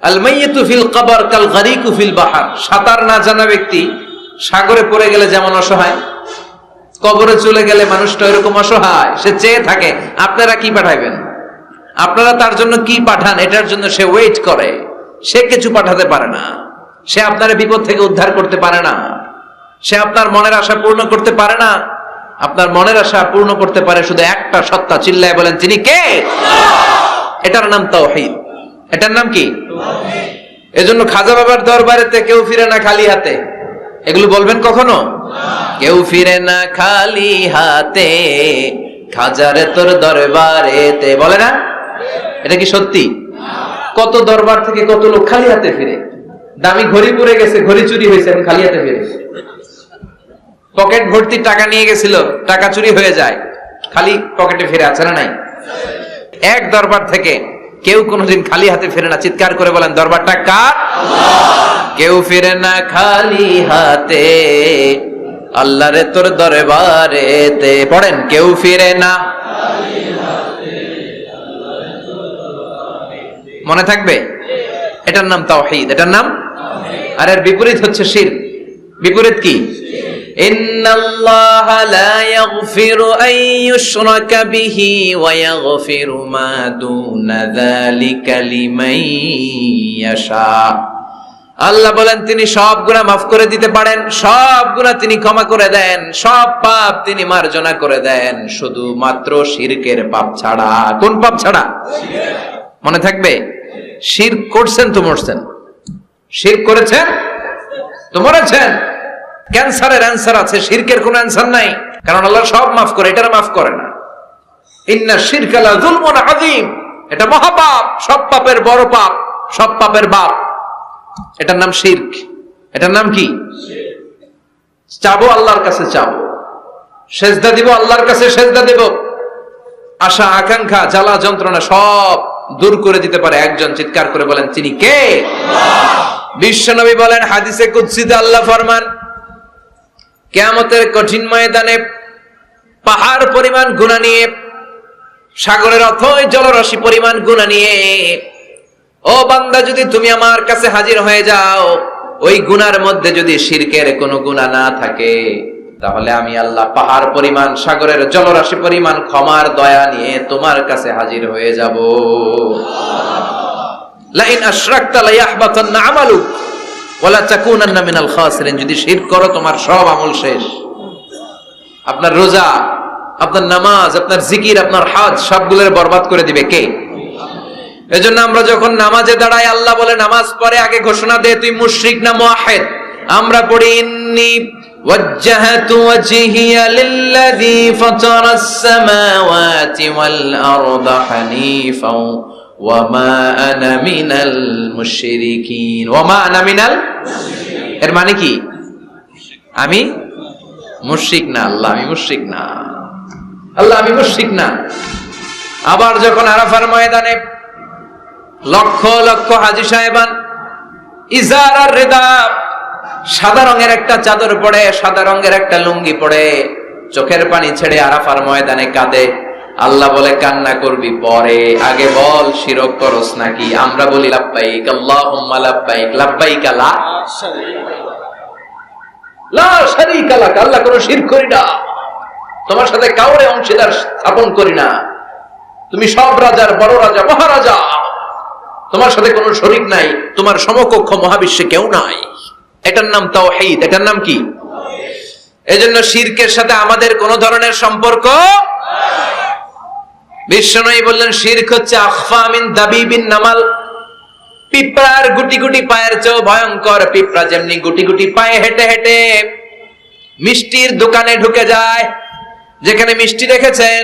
আল মাইয়িতু ফিল কবর কাল গারিকু ফিল বাহর। সাঁতার না জানা ব্যক্তি সাগরে পড়ে গেলে যেমন অসহায়, কবরে চলে গেলে মানুষটা এরকম অসহায়, সে চেয়ে থাকে আপনারা কি পাঠাইবেন, আপনারা তার জন্য কি পাঠান, এটার জন্য সে ওয়েট করে। সে কিছু পাঠাতে পারে না, সে আপনার বিপদ থেকে উদ্ধার করতে পারে না, সে আপনার মনের আশা পূর্ণ করতে পারে না। আপনার মনের আশা পূর্ণ করতে পারে শুধু একটা সত্তা। চিল্লায় বলেন, তিনি কে? এটার নাম তাওহীদ। এটার নাম কি? এজন্য খাজা বাবার দরবারেতে কেউ ফিরে না খালি হাতে। এগুলো বলবেন কখনো? কেউ ফিরে না খালি হাতে, খাজারে তোর দরবারেতে, বলে না? এটা কি সত্যি? কত দরবার থেকে কত লোক খালি হাতে ফিরে। দামি ঘড়ি পরে গেছে, ঘড়ি চুরি হয়েছে, এখন খালি হাতে ফিরে। পকেট ভর্তি টাকা নিয়ে গেছিল, টাকা চুরি হয়ে যায়, খালি পকেটে ফিরে, আছে না নাই? এক দরবার থেকে কেউ কোনোদিন খালি হাতে ফিরে না। চিৎকার করে বলেন, দরবারটা কার? কেউ ফিরে না খালি হাতে, আল্লাহরে তোর দরবারেতে। পড়েন, কেউ ফিরে না। মনে থাকবে? এটার নাম তাওহীদ, এটার নাম। আর এর বিপরীত হচ্ছে শিরক। বিপরীত কি? ইন্নাল্লাহা লা ইয়াগফিরু আন ইউশরাকা বিহি ওয়া ইয়াগফিরু মা দুনা যালিকা লিমান ইয়াশা। আল্লাহ বলেন, তিনি সব গুনাহ মাফ করে দিতে পারেন, সব গুনাহ তিনি ক্ষমা করে দেন, সব পাপ তিনি মার্জনা করে দেন, শুধুমাত্র শিরকের পাপ ছাড়া। কোন পাপ ছাড়া? মনে থাকবে, শিরক করছেন তো মরছেন, শিরক করেছেন তো মরেছেন। ক্যান্সারের অ্যান্সার আছে, শিরকের কোনো অ্যান্সার নাই, কারণ আল্লাহ সব মাফ করে, এটার মাফ করে না। ইন্না শিরকা লা যুলমুন আযীম, এটা মহাপাপ, সব পাপের বড় পাপ, সব পাপের বাপ। এটার নাম শিরক। এটার নাম কি? চাবো আল্লাহর কাছে, চাবো, সেজদা দিব আল্লাহর কাছে, সেজদা দেব। আশা আকাঙ্ক্ষা জ্বালা যন্ত্রণা সব দূর করে দিতে পারে একজন। চিৎকার করে বলেন, তিনি কে? বিশ্বনবী বলেন, হাদিসে কুদসিতে আল্লাহ ফরমান, কিয়ামতের কঠিন ময়দানে পাহাড় পরিমাণ গুনাহ নিয়ে, সাগরের অথই জলরাশি পরিমাণ গুনাহ নিয়ে, ও বান্দা, যদি তুমি আমার কাছে হাজির হয়ে যাও, ওই গুনার মধ্যে যদি শিরকের কোনো গুনাহ না থাকে, তাহলে আমি আল্লাহ পাহাড় পরিমাণ, সাগরের জলরাশি পরিমাণ ক্ষমার দয়া নিয়ে তোমার কাছে হাজির হয়ে যাব। লা ইন আশরাকতা লা ইয়াহবাতান্না আমালুক ওয়া লা তাকুনান্না মিনাল খাসিরিন। যদি শিরক করো, তোমার সব আমল শেষ। আপনার রোজা, আপনার নামাজ, আপনার জিকির, আপনার হজ, সবগুলোর বরবাদ করে দিবে কে? এজন্য আমরা যখন নামাজে দাঁড়াই আল্লাহ বলে নামাজ পড়ে আগে ঘোষণা দে তুই মুশরিক না মুওয়াহিদ। আমরা পড়ি ইন্নী ওয়াজ্জাহতু ওয়াজহিয়া লিল্লাযী ফাতারাস সামাওয়াতি ওয়াল আরদা হানিফাও ওয়া মা আনা মিনাল মুশরিকিন। ওয়া মা আনা মিনাল মুশরিকিন এর মানে কি? আমি মুশরিক না, আল্লাহ আমি মুশরিক না, আল্লাহ আমি মুশরিক না। আবার যখন আরাফার ময়দানে লক্ষ লক্ষ হাজী সাহেবান ইজার আর রিদা সাদা রঙের একটা চাদর পরে, সাদা রঙের একটা লুঙ্গি পরে চোখের পানি ছেড়ে আরাফার ময়দানে কাঁদে। আল্লাহ বলে কান্না করবি পরে, আগে বল শিরক করস নাকি? আমরা বলি লাব্বাইক আল্লাহুম্মা লাব্বাইক, লাব্বাইক লা শারীকা লাক, আল্লাহ কোনো শিরক করি না, তোমার সাথে কাউরে অংশীদার স্থাপন করি না, তুমি সব রাজার বড় রাজা মহারাজা, তোমার সাথে কোনো শরীক নাই, তোমার সমকক্ষ মহাবিশ্বে কেউ নাই। এটার নাম তাওহীদ। এটার নাম কি? এজন্য শিরকের সাথে আমাদের কোন ধরনের সম্পর্ক। বিশ্বনবী বললেন শিরক হচ্ছে আখফা মিন দাবিবিন নামাল, পিঁপড়ার গুটি গুটি পায়ের চেয়েও ভয়ঙ্কর। পিঁপড়া যেমনি গুটি গুটি পায়ে হেঁটে হেঁটে মিষ্টির দোকানে ঢুকে যায়, যেখানে মিষ্টি রেখেছেন,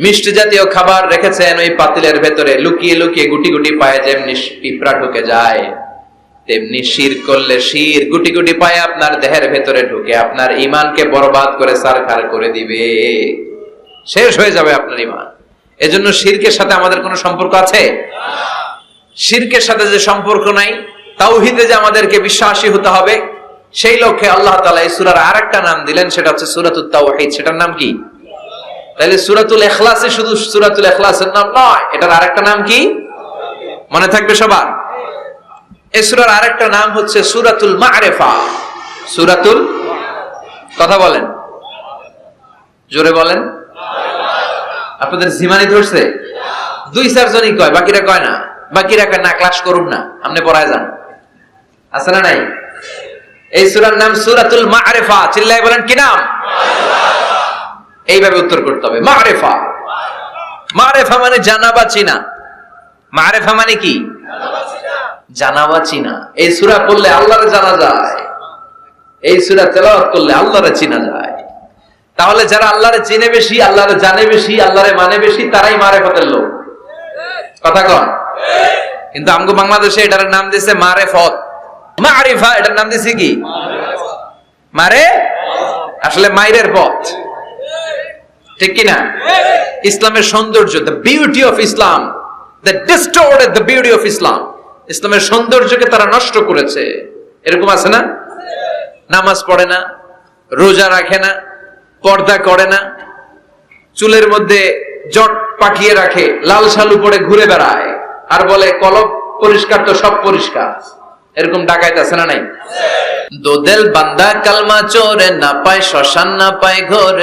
মিষ্টি জাতীয় খাবার রেখেছেন, ওই পাতিলের ভেতরে লুকিয়ে লুকিয়ে গুটি গুটি পায়ে যেমনি পিঁপড়া ঢুকে যায়, তেমনি শিরক করলে শির গুটি গুটি পায়ে আপনার দেহের ভেতরে ঢুকে আপনার ঈমানকে বরবাদ করে সারখার করে দিবে, শেষ হয়ে যাবে আপনার ঈমান। এজন্য শিরকের সাথে আমাদের কোনো সম্পর্ক আছে? শিরকের সাথে যে সম্পর্ক নাই, তাওহীদে যে আমাদেরকে বিশ্বাসী হতে হবে, সেই লক্ষ্যে আল্লাহ তাআলা এই সূরার আরেকটা নাম দিলেন, সেটা হচ্ছে সূরাতুত তাওহীদ। সেটার নাম কি? তাহলে সূরাতুল ইখলাসে শুধু সূরাতুল ইখলাসের নাম নয়, এটার আরেকটা নাম কি মনে থাকবে সবার? এই সূরার আরেকটা নাম হচ্ছে সূরাতুল মা'রিফা। সূরাতুল, কথা বলেন, জোরে বলেন। আপনাদের জিমানি ধরছে? 2-4 জনই কয়, বাকিরা কয় না। বাকিরা কয় না ক্লাস করুন না, আপনি পড়ায় যান। আছে না নাই? এই সূরার নাম সূরাতুল মা'রিফা। চিল্লায় বলেন কি নাম? এইভাবে উত্তর করতে হবে, মা'রিফা। মা'রিফা মানে জানা বা চিনা। মা'রিফা মানে কি? জানা বা চিনা। এই সূরা পড়লে আল্লাহরে জানা যায়, এই সূরা তেলাওয়াত করলে আল্লাহরে চিনা যায়। তাহলে যারা আল্লাহরে চিনে বেশি, আল্লাহরে জানে বেশি, আল্লাহরে মানে বেশি, তারাই মারেফতের লোক। কথা কন? কিন্তু আমগো বাংলাদেশে এটার নাম দিয়েছে মারেফত। মারিফা এটার নাম দিয়েছে কি? মারে, আসলে মাইরের পথ, ঠিক কি না? ইসলামের সৌন্দর্য, the beauty of Islam, that distorted the beauty of Islam, ইসলামের সৌন্দর্যকে তারা নষ্ট করেছে। এরকম আছে না? নামাজ পড়ে না, রোজা রাখে না, পর্দা করে না, চুলের মধ্যে জট পাকিয়ে রাখে, লাল শালু পরে ঘুরে বেড়ায়, আর বলে কলব পরিষ্কার তো সব পরিষ্কার। এরকম ডাকাইত আছে না নাই? দোদেল বান্দা কালমা চোরে, না পায় শ্মশান না পায় ঘর,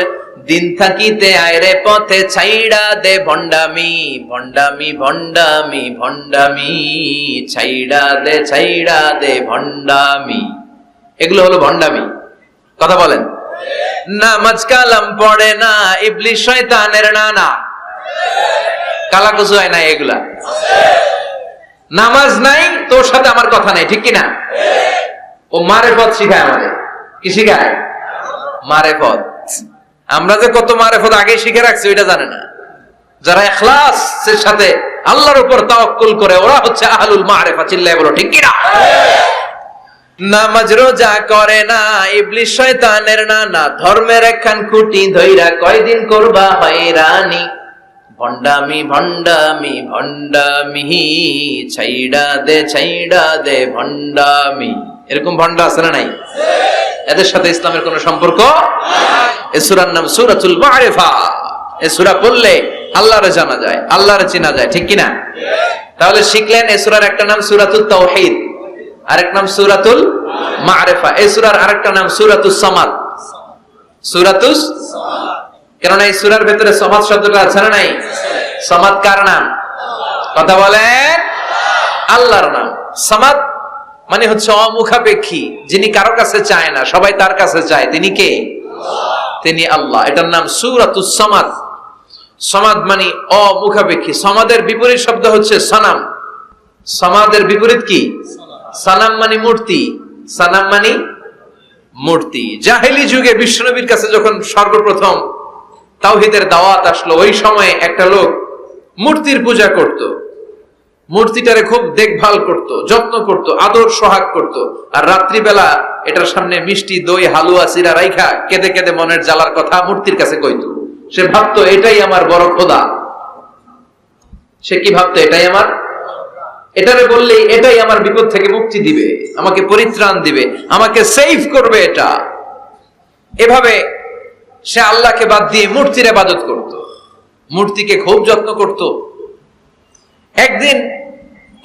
দিন থাকিতে আয়রে পথে ছাইড়া দে ভণ্ডামি, ভণ্ডামি ভণ্ডামি ভণ্ডামি, ছাইড়া দে ভণ্ডামি। এগুলো হলো ভণ্ডামি। কথা বলেন। নামাজ কালাম পড়ে না, ইবলিস শয়তানের নানা, কালাকুচু হয় না এগুলা। নামাজ নাই, তোর সাথে আমার কথা নাই, ঠিক কিনা? ও মারেফত শিখায় আমাদের। কি শিখায়? মারেফত। আমরা যে কত মারেফত আগে শিখে রাখছি ওইটা জানে না। যারা ইখলাসের সাথে আল্লাহর উপর তাওয়াক্কুল করে, ওরা হচ্ছে আহলুল মারেফা। চিল্লায় বলো ঠিক কিনা? নামাজ রোজা করে না, ইবলিস শয়তানের নানা, ধর্মের একখান খুঁটি ধইরা কয়দিন করবা হয়রানি, ভণ্ডামি ভণ্ডামি ভণ্ডামি, ছাইড়া দে ভণ্ডামি। এরকম ভণ্ড আছে না নাই? এদের সাথে ইসলামের কোন সম্পর্ক? এই সূরার নাম সূরাতুল মা'রিফা। এই সূরা পড়লে আল্লাহরে জানা যায়, আল্লাহরে চেনা যায়, ঠিক কিনা? তাহলে শিখলেন এই সূরার একটা নাম সূরাতুত তাওহীদ, আরেক নাম সূরাতুল মা'রিফা। এই সূরার আরেকটা নাম সূরাতুস সামাদ। সূরাতুস সামাদ, কারণ এই সূরার ভিতরে সামাদ শব্দটা আছে না নাই? সামাদ কার নাম? কথা বলেন। আল্লাহর নাম। সামাদ মানে হচ্ছে অমুখাপেক্ষী, যিনি কারো কাছে চায় না, সবাই তার কাছে চায়। তিনি কে? তিনি আল্লাহ। এটার নাম সূরাতুস সামাদ। সমাদ মানে অমুখাপেক্ষী। সমাদের বিপরীত শব্দ হচ্ছে সানাম। সমাদের বিপরীত কি? সানাম মানে মূর্তি। সানাম মানে মূর্তি। জাহেলি যুগে বিশ্বনবীর কাছে যখন সর্বপ্রথম তাওহীদের দাওয়াত আসলো, ওই সময়ে একটা লোক মূর্তির পূজা করত, মূর্তিটারে খুব দেখভাল করত, যত্ন করত, আদর সোহাগ করত, আর রাত্রিবেলা এটার সামনে মিষ্টি দই হালুয়া সিরা রাইখা কেঁদে কেঁদে মনের জ্বালার কথা মূর্তির কাছে কইত। সে ভাবতো এটাই আমার বড় খোদা। সে কি ভাবতো? এটাই আমার, এটারে বললেই এটাই আমার বিপদ থেকে মুক্তি দিবে, আমাকে পরিত্রাণ দিবে, আমাকে সেভ করবে এটা। এভাবে সে আল্লাহকে বাদ দিয়ে মূর্তির ইবাদত করত, মূর্তিকে খুব যত্ন করত। একদিন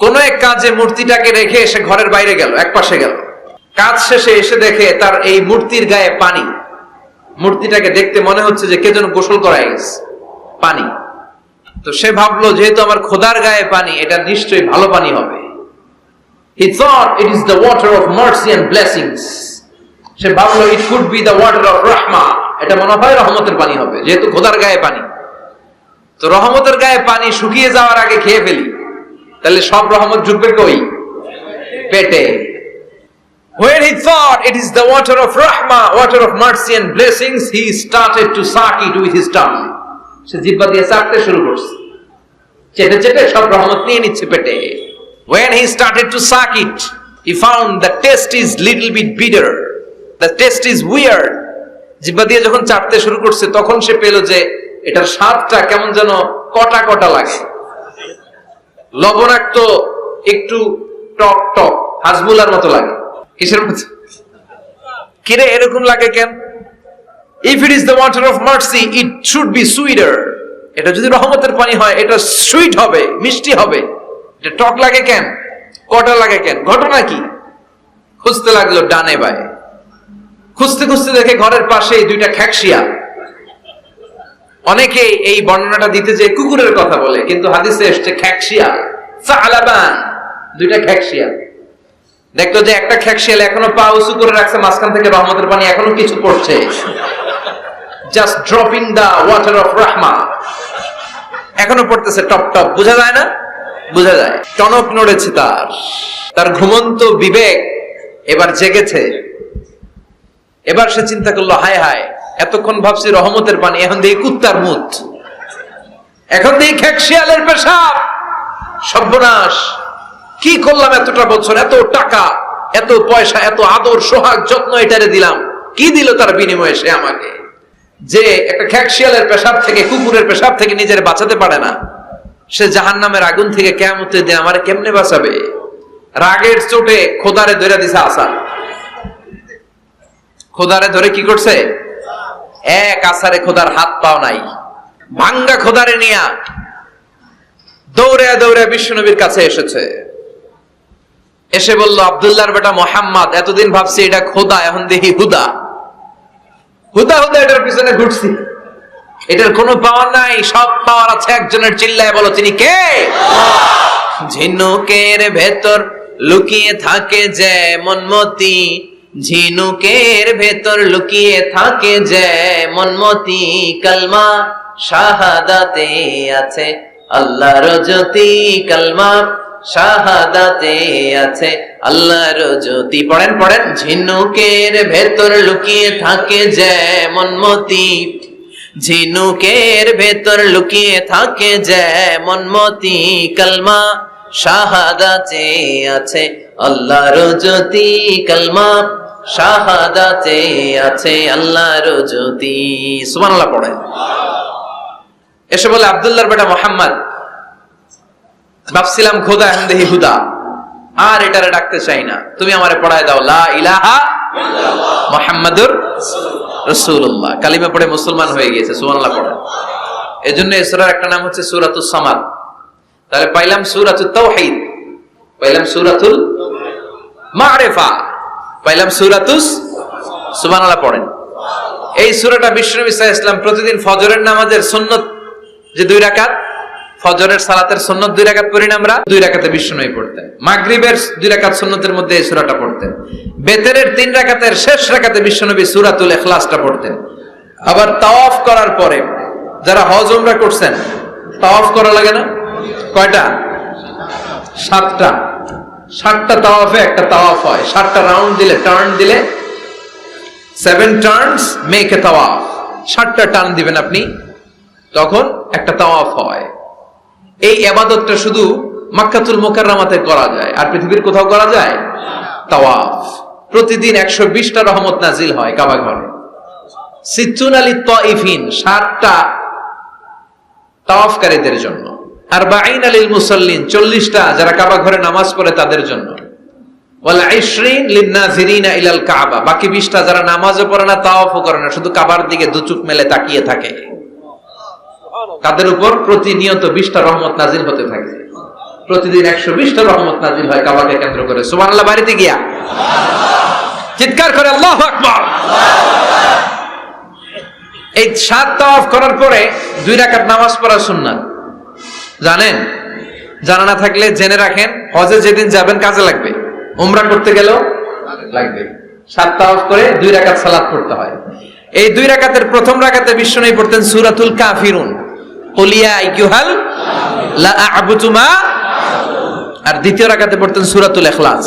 কোন এক কাজে মূর্তিটাকে রেখে সে ঘরের বাইরে গেল, এক পাশে গেল। কাজ শেষে এসে দেখে তার এই মূর্তির গায়ে পানি। মূর্তিটাকে দেখতে মনে হচ্ছে যে কে যেন গোসল করায় গেছে, পানি। তো সে ভাবলো যেহেতু আমার খোদার গায়ে পানি, এটা নিশ্চয়ই ভালো পানি হবে। He thought it is the water of mercy and blessings. সে ভাবলো it could be the water of rahma. এটা মনে হয় রহমতের পানি হবে, যেহেতু খোদার গায়ে পানি। তো রহমতের গায়ে পানি শুকিয়ে যাওয়ার আগে খেয়ে ফেলি, তাহলে সব রহমত ঢুকবে কই? পেটে। When he thought it is the water of rahma, water of mercy and blessings, he started to suck it with his tongue. সে জিহ্বা দিয়ে চাটতে শুরু করছে, চেটে চেটে সব রহমত নিয়ে নিচ্ছে পেটে। When he started to suck it, he found the taste is little bit bitter. The taste is weird. জিহ্বা দিয়ে যখন চাটতে শুরু করছে, তখন সে পেল যে এটার স্বাদটা কেমন যেন কটা কটা লাগে, লবণাক্ত, একটু টক টক, হাজমুলার মতো লাগে। কিসের মতো? কিরে এরকম লাগে কেন? If it is the water of mercy, it should be sweeter. এটা যদি রহমতের পানি হয়, এটা সুইট হবে, মিষ্টি হবে। এটা টক লাগে কেন, কটা লাগে কেন, ঘটনা কি? খুঁজতে লাগলো ডানে বায়ে। খুঁজতে খুঁজতে দেখে ঘরের পাশে দুইটা খ্যাকশিয়া। অনেকে এই বর্ণনাটা দিতে যে কুকুরের কথা বলে, কিন্তু হাদিসে এসেছে খ্যাকশিয়া, সালাবান, দুইটা খ্যাকশিয়া। দেখতো যে একটা খ্যাকশিয়াল এখনো পা উঁচু করে রাখছে, মাঝখান থেকে রহমতের পানি এখনো কিছু পড়ছে, just dropping the water of রাহমা, এখনো পড়তেছে টপ টপ। বোঝা যায় না? বোঝা যায়। টনক নড়েছে তার, তার ঘুমন্ত বিবেক এবার জেগেছে। এবার সে চিন্তা করলো, হায় হায়, এতক্ষণ ভাবছি রহমতের পানি, এখন দেখি কুত্তার মুত, এখন দেখি খ্যাকশিয়ালের পেশাব। সর্বনাশ, কি করলাম এতটা বছর, এত টাকা, এত পয়সা, এত আদর সোহাগ যত্ন এটারে দিলাম, কি দিল তার বিনিময়ে সে আমাকে? যে একটা খ্যাকশিয়ালের পেশাব থেকে, কুকুরের পেশাব থেকে নিজের বাঁচাতে পারে না, সে জাহান্নামের আগুন থেকে কিয়ামতের দিন আমারে কেমনে বাঁচাবে? রাগের চোটে খোদারে ধরে দিছে আসা। খোদারে ধরে কি করছে? এক আসারে খোদার হাত পাও নাই, ভাঙ্গা খোদারে নিয়া দৌড়ে দৌড়ে বিশ্বনবীর কাছে এসেছে। এসে বলল, আব্দুল্লাহর বেটা মোহাম্মদ, এতদিন ভাবছি এটা খোদা, এখন দেখি হুদা। হুদা হুদা এটার পিছনে ঘুরছি, এটার কোনো পাওয়ার নাই, সব পাওয়ার আছে একজনের। চিল্লায় বলো, তিনি কে? ঝিনুকের ভেতর লুকিয়ে থাকে যেমন মতি, ঝিনুকের ভেতর লুকিয়ে থাকে যেমন মতি, কালমা শাহাদাতে আছে আল্লাহর জ্যোতি, কালমা শাহাদাতে আছে আল্লাহর জ্যোতি। পড়েন পড়েন। ঝিনুকের ভেতর লুকিয়ে থাকে যেমন মতি, ঝিনুকের ভেতর লুকিয়ে থাকে যেমন মতি, কালমা শাহাদাতে আছে আল্লাহর জ্যোতি, কালমা শাহাদাতে আছে আল্লাহর জ্যোতি। সুবহানাল্লাহ পড়েন। এসে বলে, আব্দুল্লাহর বেটা মোহাম্মদ, ভাবছিলাম খোদা, এখন দেখি হুদা, আর এটারে ডাকতে চাই না, তুমি আমারে পড়ায় দাও লা ইলাহা মুহাম্মাদুর রাসূলুল্লাহ। কালিমা পড়ে মুসলমান হয়ে গিয়েছে। সুবহানাল্লাহ পড়েন। এজন্য এই সূরার একটা নাম হচ্ছে সূরাতুস সামাদ। তাহলে পাইলাম সূরাতুত তাওহীদ, পাইলাম সূরাতুল মারিফা, পাইলাম সূরাতুস। সুবহানাল্লাহ পড়েন। এই সূরাটা বিশ্বনবী সাল্লাল্লাহু আলাইহি ওয়াসাল্লাম প্রতিদিন ফজরের নামাজের সুন্নাত যে 2 রাকাত, ফজরের সালাতের সুন্নাত 2 রাকাত পড়ি না আমরা, 2 রাকাতে বিশ্বনবী পড়তেন। মাগরিবের 2 রাকাত সুন্নাতের মধ্যে এই সূরাটা পড়তেন। বেতেরের 3 রাকাতের শেষ রাকাতে বিশ্বনবী সূরাতুল ইখলাসটা পড়তেন। আবার তাওয়াফ করার পরে যারা হজ উমরা করছেন তাওয়াফ করা লাগে না? কয়টা? 7টা। 7টা তাওয়াফে একটা তাওয়াফ হয়। 7টা রাউন্ড দিলে, টার্ন দিলে 7 টার্নস মেক এ তাওয়াফ। 7টা টার্ন দিবেন আপনি, তখন একটা তাওয়াফ হয়। এই ইবাদতটা শুধু মক্কাতুল মুকাররমাতে করা যায়, আর পৃথিবীর কোথাও করা যায়? তাওয়াফ প্রতিদিন 120টা রহমত নাজিল হয় কাবা ঘরে। সিত্তুন আলী তাইফিন, 60টা তাওয়াফকারীদের জন্য। আর বাঈন আলিল মুসাল্লিন, 40টা যারা কাবা ঘরে নামাজ পড়ে তাদের জন্য। ওয়াল 20 লিন-নাযিরিনা ইলাল কাবা, বাকি 20টা যারা নামাজও পড়ে না, তাওয়াফও করে না, শুধু কাবার দিকে দু চোখ মেলে তাকিয়ে থাকে, তাদের উপর প্রতিনিয়ত 20টা রহমত নাজিল হতে থাকে। প্রতিদিন 120টা রহমত নাজিল হয় কাবাকে কেন্দ্র করে। সুবহানাল্লাহ। বাড়িতে গিয়া চিৎকার করে আল্লাহু আকবার। এই 7 তাওয়াফ করার পরে 2 রাকাত নামাজ পড়া সুন্নাত, জানেন? জানা না থাকলে জেনে রাখেন, হজে যেদিন যাবেন কাজে লাগবে, উমরা করতে গেলেও লাগবে। 7 তাওয়াফ করে 2 রাকাত সালাত পড়তে হয়। এই 2 রাকাতের প্রথম রাকাতে বিশ্বনবী পড়তেন সূরাতুল কাফিরুন, কুল ইয়া আইয়ুহাল লা আ'বুদু মা, আর দ্বিতীয় রাকাতে পড়তেন সূরাতুল ইখলাস।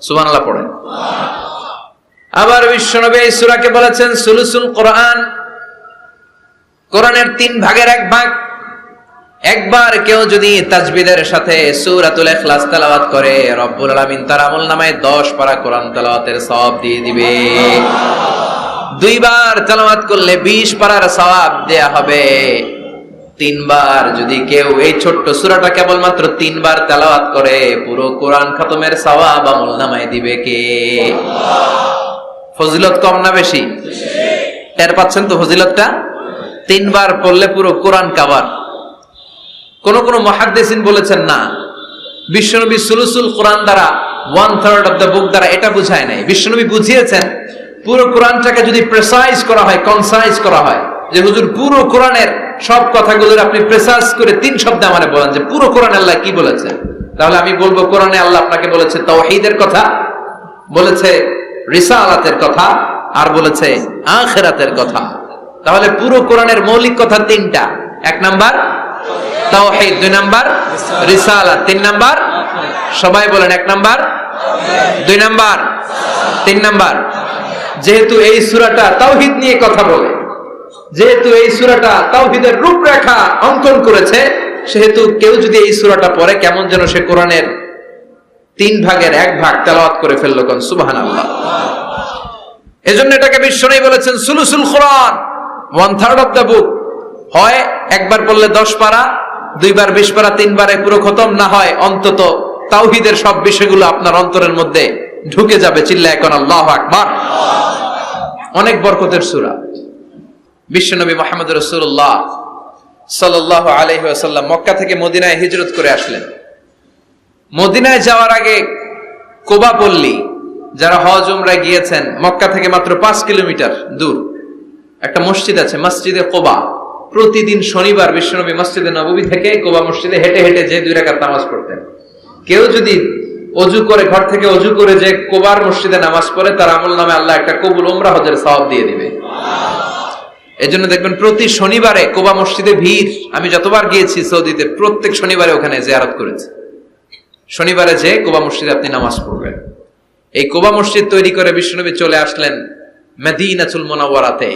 সুবহানাল্লাহ পড়েন। আবার বিশ্বনবী এই সূরাকে বলেছেন সুলুসুল কোরআন, কোরআনের 3 ভাগের 1 ভাগ। একবার কেউ যদি তাজবিদের সাথে সূরাতুল ইখলাস তেলাওয়াত করে, রব্বুল আলামিন তার আমলনামায় 10 পারা কোরআন তেলাওয়াতের সওয়াব দিয়ে দিবে। 2 বার তেলাওয়াত করলে 20 পারার সওয়াব দেয়া হবে। 3 বার যদি কেউ এই ছোট্ট সূরাটা কেবলমাত্র 3 বার তেলাওয়াত করে, পুরো কোরআন খতমের সওয়াব আমলনামায় দিবে কে? ফজিলত কম না বেশি? টের পাচ্ছেন তো ফজিলতটা? 3 বার পড়লে পুরো কোরআন কভার। কোন কোন মুহাদ্দিসিন বলেছেন না, বিশ্বনবী সুলুসুল কোরআন দ্বারা 1/3 অফ দ্য বুক দ্বারা এটা বুঝায় নাই। বিশ্বনবী বুঝিয়েছেন পুরো কোরআনটাকে যদি প্রেসাইজ করা হয়, কনসাইজ করা হয়, যে হুজুর পুরো কোরআনের সব কথাগুলোর আপনি প্রেসাইজ করে 3 শব্দে আমারে বলেন যে পুরো কোরআন আল্লাহ কি বলেছে, তাহলে আমি বলবো কোরআনে আল্লাহ আপনাকে বলেছে তাওহীদের কথা, বলেছে রিসালাতের কথা, আর বলেছে আখিরাতের কথা। তাহলে পুরো কোরআনের মৌলিক কথা 3টা। 1 নাম্বার তাওহীদ, 2 নাম্বার রিসালাত, 3 নাম্বার সবাই বলেন 1 নাম্বার, 2 নাম্বার, 3 নাম্বার। যেহেতু এই সূরাটা তাওহীদ নিয়ে কথা বলে, যেহেতু এই সূরাটা তাওহীদের রূপরেখা অঙ্কন করেছে, সেহেতু কেউ যদি এই সূরাটা পড়ে কেমন যেন সে কোরআনের 3 ভাগের 1 ভাগ তেলাওয়াত করে ফেললো। কোন সুবহানাল্লাহ। এজন্য এটাকে বিশ্বনবী বলেছেন সুলুসুল কোরআন, 1/3 অফ দ্য বুক। হয় একবার পড়লে 10 পারা, 2 বার 20 পারা, 3 বারে পুরো খতম, না হয় অন্তত তাওহীদের সব বিষয়গুলো আপনার অন্তরের মধ্যে ঢুকে যাবে। চিল্লায় কোন আল্লাহু আকবার। অনেক বরকতের সূরা। বিশ্বনবী মুহাম্মদ রাসূলুল্লাহ সাল্লাল্লাহু আলাইহি ওয়াসাল্লাম মক্কা থেকে মদিনায় হিজরত করে আসলেন। মদিনায় যাওয়ার আগে কুবা পল্লী, যারা হজ উমরায় গিয়েছেন, মক্কা থেকে মাত্র 5 কিলোমিটার দূর একটা মসজিদ আছে, মসজিদে কুবা। প্রতিদিন শনিবার বিশ্বনবী মসজিদে নববী থেকে কুবা মসজিদে হেঁটে হেঁটে যে 2 রাকাত নামাজ পড়তেন। কেউ যদি অজু করে, ঘর থেকে অজু করে যে কুবার মসজিদে নামাজ পড়ে, তার আমলনামে আল্লাহ একটা কবুল উমরা হজের সওয়াব দিয়ে দিবে। এজন্য দেখবেন প্রতি শনিবারে কুবা মসজিদে ভিড়। আমি যতবার গিয়েছি সৌদিতে, প্রত্যেক শনিবারে ওখানে জিয়ারত করেছি। শনিবারে যে কুবা মসজিদে আপনি নামাজ পড়বেন। এই কুবা মসজিদ তৈরি করে বিশ্বনবী চলে আসলেন মদিনাতুল মুনাওয়ারাতে।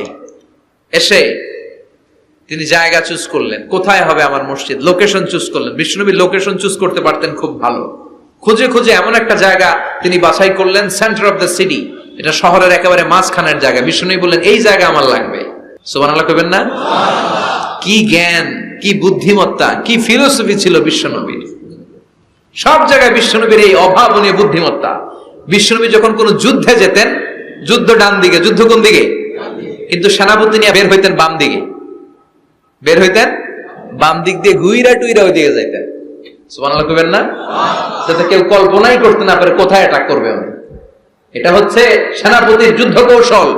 এসে তিনি জায়গা চুজ করলেন, কোথায় হবে আমার মসজিদ, লোকেশন চুজ করলেন। বিশ্বনবী লোকেশন চুজ করতে পারতেন খুব ভালো। খুঁজে খুঁজে এমন একটা জায়গা তিনি বাছাই করলেন, সেন্টার অফ দ্য সিটি, এটা শহরের একেবারে মাঝখানের জায়গা। বিশ্বনবী বললেন এই জায়গা আমার লাগবে। সুবহানাল্লাহ কইবেন না? কি জ্ঞান, কি বুদ্ধিমত্তা, কি ফিলোসফি ছিল বিশ্বনবীর। সব জায়গায় বিশ্বনবীর এই অভাবনীয় বুদ্ধিমত্তা। বিশ্বনবী যখন কোন যুদ্ধে যেতেন, যুদ্ধ ডান দিকে, যুদ্ধ কোন দিকে? কিন্তু সেনাপতি নিয়ে বের হইতেন বাম দিকে, বের হইতেন বাম দিক দিয়ে, ঘুইরা টুইরা ওই দিকে যাইতেন। সুবহানাল্লাহ কইবেন না? যাতে কেউ কল্পনাই করতে না পারে কোথায় অ্যাটাক করবে উনি। এটা হচ্ছে সেনাপতির যুদ্ধ কৌশল।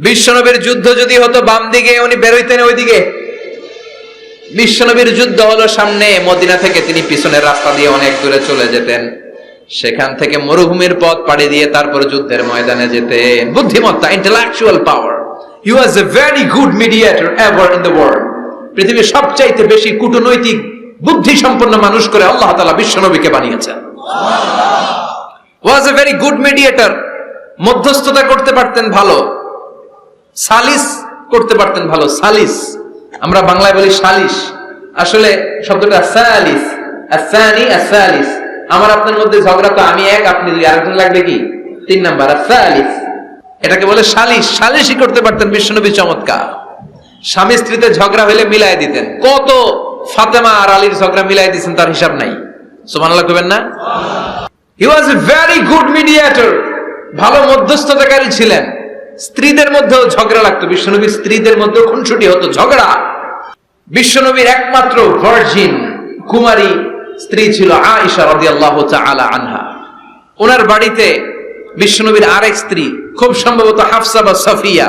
বিশ্বনবীর যুদ্ধ যদি হতো বাম দিকে, উনি বের হইতেন ওইদিকে। বিশ্বনবীর যুদ্ধ হলো সামনে, মদিনা থেকে তিনি পিছনের রাস্তা দিয়ে অনেক দূরে চলে যেতেন। সেখান থেকে মরুভূমির পথ পাড়ি দিয়ে তারপর যুদ্ধের ময়দানে যেতেন। বুদ্ধিমত্তা, intellectual power. He was a very good mediator ever in the world. পৃথিবীর সবচাইতে বেশি কূটনৈতিক বুদ্ধি সম্পন্ন মানুষ করে আল্লাহ তাআলা বিশ্বনবীকে বানিয়েছেন। Was a very good mediator. মধ্যস্থতা করতে পারতেন ভালো, সালিস করতে পারতেন ভালো। সালিস আমরা বাংলায় বলি সালিশ, আসলে শব্দটা সালিস, আসানি আসালিস। আমার আপনার মধ্যে ঝগড়া তো আমি এক আপনি দুই, আরেকজন লাগবে কি 3 নাম্বার, আসালিস। এটাকে বলে সালিশ। সালিশই করতে পারতেন বিশ্বনবী, চমৎকার। স্বামী স্ত্রীতে ঝগড়া হলে মিলাই দিতেন। কত ফাতেমা আর আলীর ঝগড়া মিলাই দিয়েছেন তার হিসাব নাই। সুবহানাল্লাহ কইবেন না? He was a very good mediator. ভালো মধ্যস্থতাকারী ছিলেন। স্ত্রীদের মধ্যেও ঝগড়া লাগতো, বিশ্বনবীর স্ত্রীদের মধ্যেও খুনসুটি হতো, ঝগড়া। বিশ্বনবীর একমাত্র ভার্জিন কুমারী স্ত্রী ছিল আয়েশা রাদিয়াল্লাহু তাআলা আনহা। ওনার বাড়িতে বিশ্বনবীর আরেক স্ত্রী, খুব সম্ভবত হাফসা বা সাফিয়া,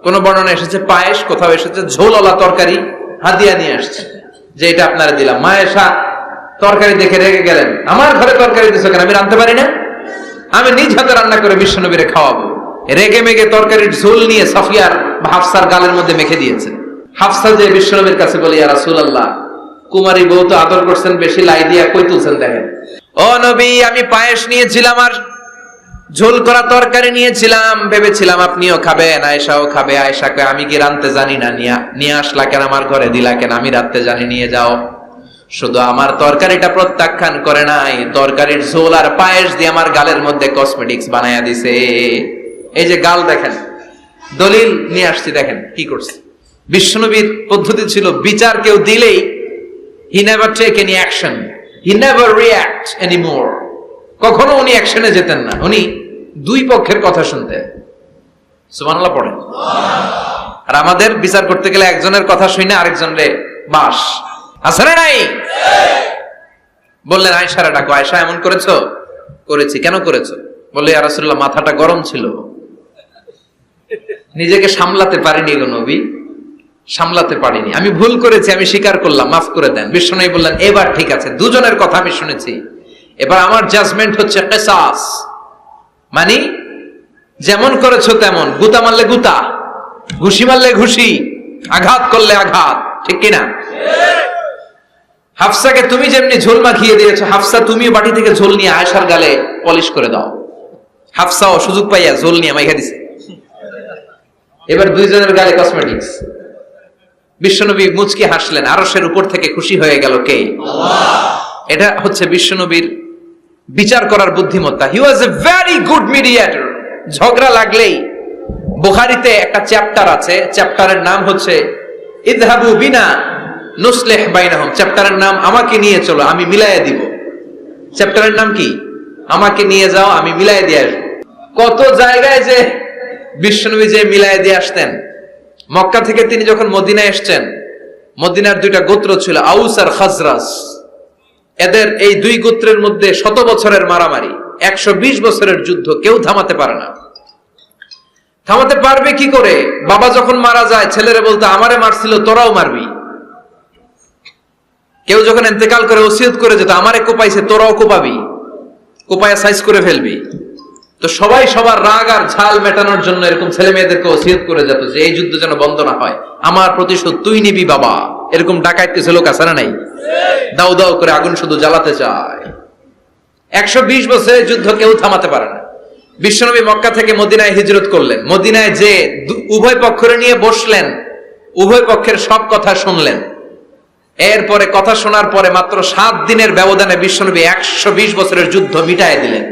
কোন বর্ণনা এসেছে পায়েস, কোথাও এসেছে ঝোলওয়ালা তরকারি হাদিয়া নিয়ে আসছে, যে এটা আপনারা দিলাম। মা আয়েশা তরকারি দেখে রেগে গেলেন, আমার ঘরে তরকারি দিছো কেন, আমি রাঁধতে পারি না? আমি নিজ হাতে রান্না করে বিশ্বনবীরে খাওয়াবো। রেগে মেগে তরকারির ঝোল নিয়ে সাফিয়ার বা হাফসার গালের মধ্যে মেখে দিয়েছে। হাফসা যে বিশ্বনবীর কাছে বলি, ইয়া রাসূলুল্লাহ, কুমারী বউ তো আদর করছেন বেশি, লাই দিয়া কই তুলছেন দেখেন। ও নবী, আমি পায়েস নিয়েছিলাম আর ঝোল করা তরকারি নিয়েছিলাম, ভেবেছিলাম আপনিও খাবেন, আয়েশাও খাবে। আয়েশাকে আমি কি রাঁধতে জানি না, নিয়ে আসলা কেন, আমার ঘরে দিলা কেন, আমি রাঁধতে জানি, নিয়ে যাও। শুধু আমার তরকারিটা প্রত্যাখ্যান করে নাই, তরকারির ঝোল আর পায়েস দিয়ে আমার গালের মধ্যে কসমেটিক্স বানায়া দিছে। এই যে গাল দেখেন, দলিল নিয়ে আসছি, দেখেন কি করছে। বিশ্বনবীর পদ্ধতি ছিল, বিচার কেউ দিলেই he never take any action, he never react anymore. কখনো উনি অ্যাকশনে যেতেন না, উনি দুই পক্ষের কথা শুনতেন। সুবহানাল্লাহ পড়েন। আর আমাদের বিচার করতে গেলে একজনের কথা শুনে আরেকজনরে বাস আছে না নাই? বললেন আয়েশারে ডাকো, আয়েশা এমন করেছো? করেছি। কেন করেছো? বললে ইয়া রাসূলুল্লাহ, মাথাটা গরম ছিল, নিজেকে সামলাতে পারিনি গো নবী, সামলাতে পারিনি, আমি ভুল করেছি, আমি স্বীকার করলাম, মাফ করে দেন। বিশ্বনবী বললেন, এবার ঠিক আছে, দুজনের কথা আমি শুনেছি, এবার আমার জাজমেন্ট হচ্ছে কিসাস, মানে যেমন করেছো তেমন, গুতা মারলে গুতা, ঘুষি মারলে ঘুষি, আঘাত করলে আঘাত, ঠিক কিনা? হাফসাকে তুমি যেমনি ঝোল মাখিয়ে দিয়েছো, হাফসা তুমিও বাটি থেকে ঝোল নিয়ে আয়েশার গালে পলিশ করে দাও। হাফসাও সুযোগ পাইয়া ঝোল নিয়ে মাইখা দিছে। এবার দুইজনের গালে কসমেটিক্স। বিশ্বনবী মুচকি হাসলেন, আরশের উপর থেকে খুশি হয়ে গেল কে? আল্লাহ। এটা হচ্ছে বিশ্বনবীর বিচার করার বুদ্ধিমত্তা। হি ওয়াজ এ ভেরি গুড মিডিয়েটর। ঝগড়া লাগলেই, বুখারীতে একটা চ্যাপ্টার আছে, চ্যাপ্টারের নাম হচ্ছে ইযহাবু বিনা নুসলিহ বাইনাহুম। চ্যাপ্টারের নাম আমাকে নিয়ে চলো, আমি মিলাইয়া দিব। চ্যাপ্টারের নাম কি? আমাকে নিয়ে যাও, আমি মিলাইয়া দিয়ে আসবো। কত জায়গায় যে বিশ্বনবী যে মিলাইয়া দিয়ে আসতেন। মক্কা থেকে তিনি যখন মদিনায় এসেছেন, মদিনার দুইটা গোত্র ছিল, আউস আর খাজরাজ। এদের এই দুই গোত্রের মধ্যে 100 বছরের মারামারি, 120 বছরের যুদ্ধ, কেউ থামাতে পারে না। থামাতে পারবে কি করে? বাবা যখন মারা যায়, ছেলেরা বলতো আমারে মারছিল, তোরাও মারবি। কেউ যখন ইন্তেকাল করে ওসিয়ত করে যেত, আমারে কোপাইছে, তোরাও কোপাবি, কোপায়া সাইজ করে ফেলবি। তো সবাই সবার রাগ আর ঝাল মেটানোর জন্য এরকম ছেলে মেয়েদেরকে ওসিয়ত করে যেত যে এই যুদ্ধ যেন বন্ধ না হয়, আমার প্রতিশোধ তুই নিবি বাবা। এরকম ডাকাইত কিছু লোক আছে না নাই? দাও দাও করে আগুন শুধু জ্বালাতে চায়। 120 বছরের যুদ্ধ কেউ থামাতে পারে না। বিশ্বনবী মক্কা থেকে মদিনায় হিজরত করলেন। মদিনায় যে উভয় পক্ষের নিয়ে বসলেন, উভয় পক্ষের সব কথা শুনলেন। এরপরে কথা শোনার পরে মাত্র 7 দিনের ব্যবধানে বিশ্বনবী 120 বছরের যুদ্ধ মিটায় দিলেন।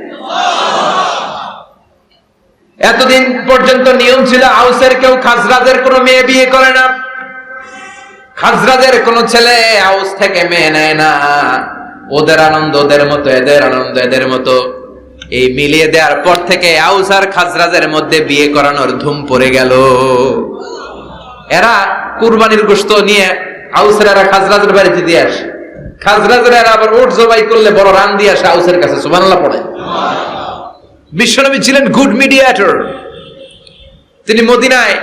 এতদিন পর্যন্ত নিয়ম ছিল, আউসের কেউ খাজরাজের কোনো মেয়ে বিয়ে করে না, খাজরাজের কোনো ছেলে আউস থেকে মেয়ে নেয় না। ওদের আনন্দ ওদের মতো, এদের আনন্দ এদের মতো। এই মিলিয়ে দেওয়ার পর থেকে আউস আর খাজরাজের মধ্যে বিয়ে করানোর ধুম পড়ে গেল। এরা কুরবানির গোশত নিয়ে আউসেরা খাজরাজের বাড়িতে দিয়ে আসে, খাজরাজের আবার উট জবাই করলে বড় রান দিয়ে আসে আউসের কাছে। সুবহানাল্লাহ পড়ে। বিশ্বনবী ছিলেন গুড মিডিয়েটর। তিনি মদিনায়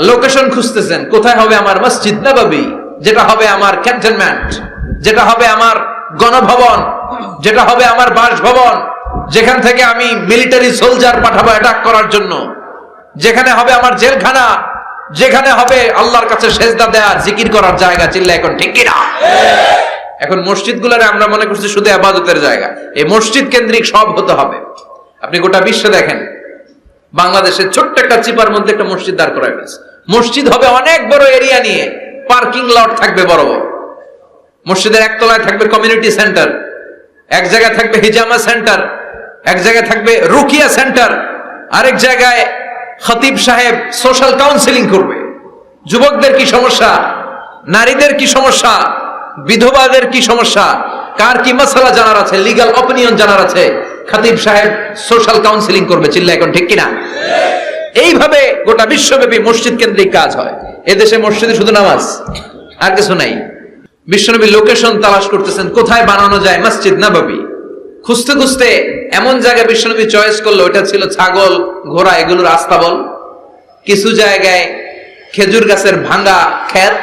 লোকেশন খুঁজতেছেন, কোথায় হবে আমার মসজিদ নববী, যেটা হবে আমার ক্যান্টনমেন্ট, যেটা হবে আমার গণভবন, যেটা হবে আমার বাসভবন, যেখান থেকে আমি মিলিটারি সোলজার পাঠাবো অ্যাটাক করার জন্য, যেখানে হবে আমার জেলখানা, যেখানে হবে আল্লাহর কাছে সেজদা দেওয়ার জিকির করার জায়গা, চিল্লা এখন ঠিক কিনা? এখন মসজিদগুলোরে আমরা মনে করছি শুধু ইবাদতের জায়গা, এই মসজিদ কেন্দ্রিক সব হতে হবে। আপনি গোটা বিশ্বে দেখেন, বাংলাদেশের ছোট্ট একটা চিপার মধ্যে একটা মসজিদ দাঁড় করা হয়েছে। মসজিদ হবে অনেক বড় এরিয়া নিয়ে, পার্কিং লট থাকবে বড় বড়। মসজিদের একতলায় থাকবে কমিউনিটি সেন্টার, এক জায়গায় থাকবে হিজামা সেন্টার, এক জায়গায় থাকবে রুকিয়া সেন্টার, আরেক জায়গায় খতিব সাহেব সোশ্যাল কাউন্সিলিং করবে। যুবকদের কি সমস্যা, নারীদের কি সমস্যা, বিধবাদের কি সমস্যা, কার কি মাসালা জানার আছে, লিগ্যাল অপিনিয়ন জানার আছে, খতিব সাহেব সোশ্যাল কাউন্সিলিং করবে। চিল্লা এখন ঠিক কিনা? এইভাবে গোটা বিশ্বব্যাপী মসজিদ কেন্দ্রিক কাজ হয়। এদেশে মসজিদে শুধু নামাজ, আর কিছু নাই। বিশ্বনবী লোকেশন তালাশ করতেছেন, কোথায় বানানো যায় মসজিদ নববী। খুঁজতে খুঁজতে এমন জায়গায় বিশ্বনবী চয়েস করলো, ওটা ছিল ছাগল ঘোড়া এগুলোর আস্তাবল, কিছু জায়গায় খেজুর গাছের ভাঙ্গা ক্ষেত,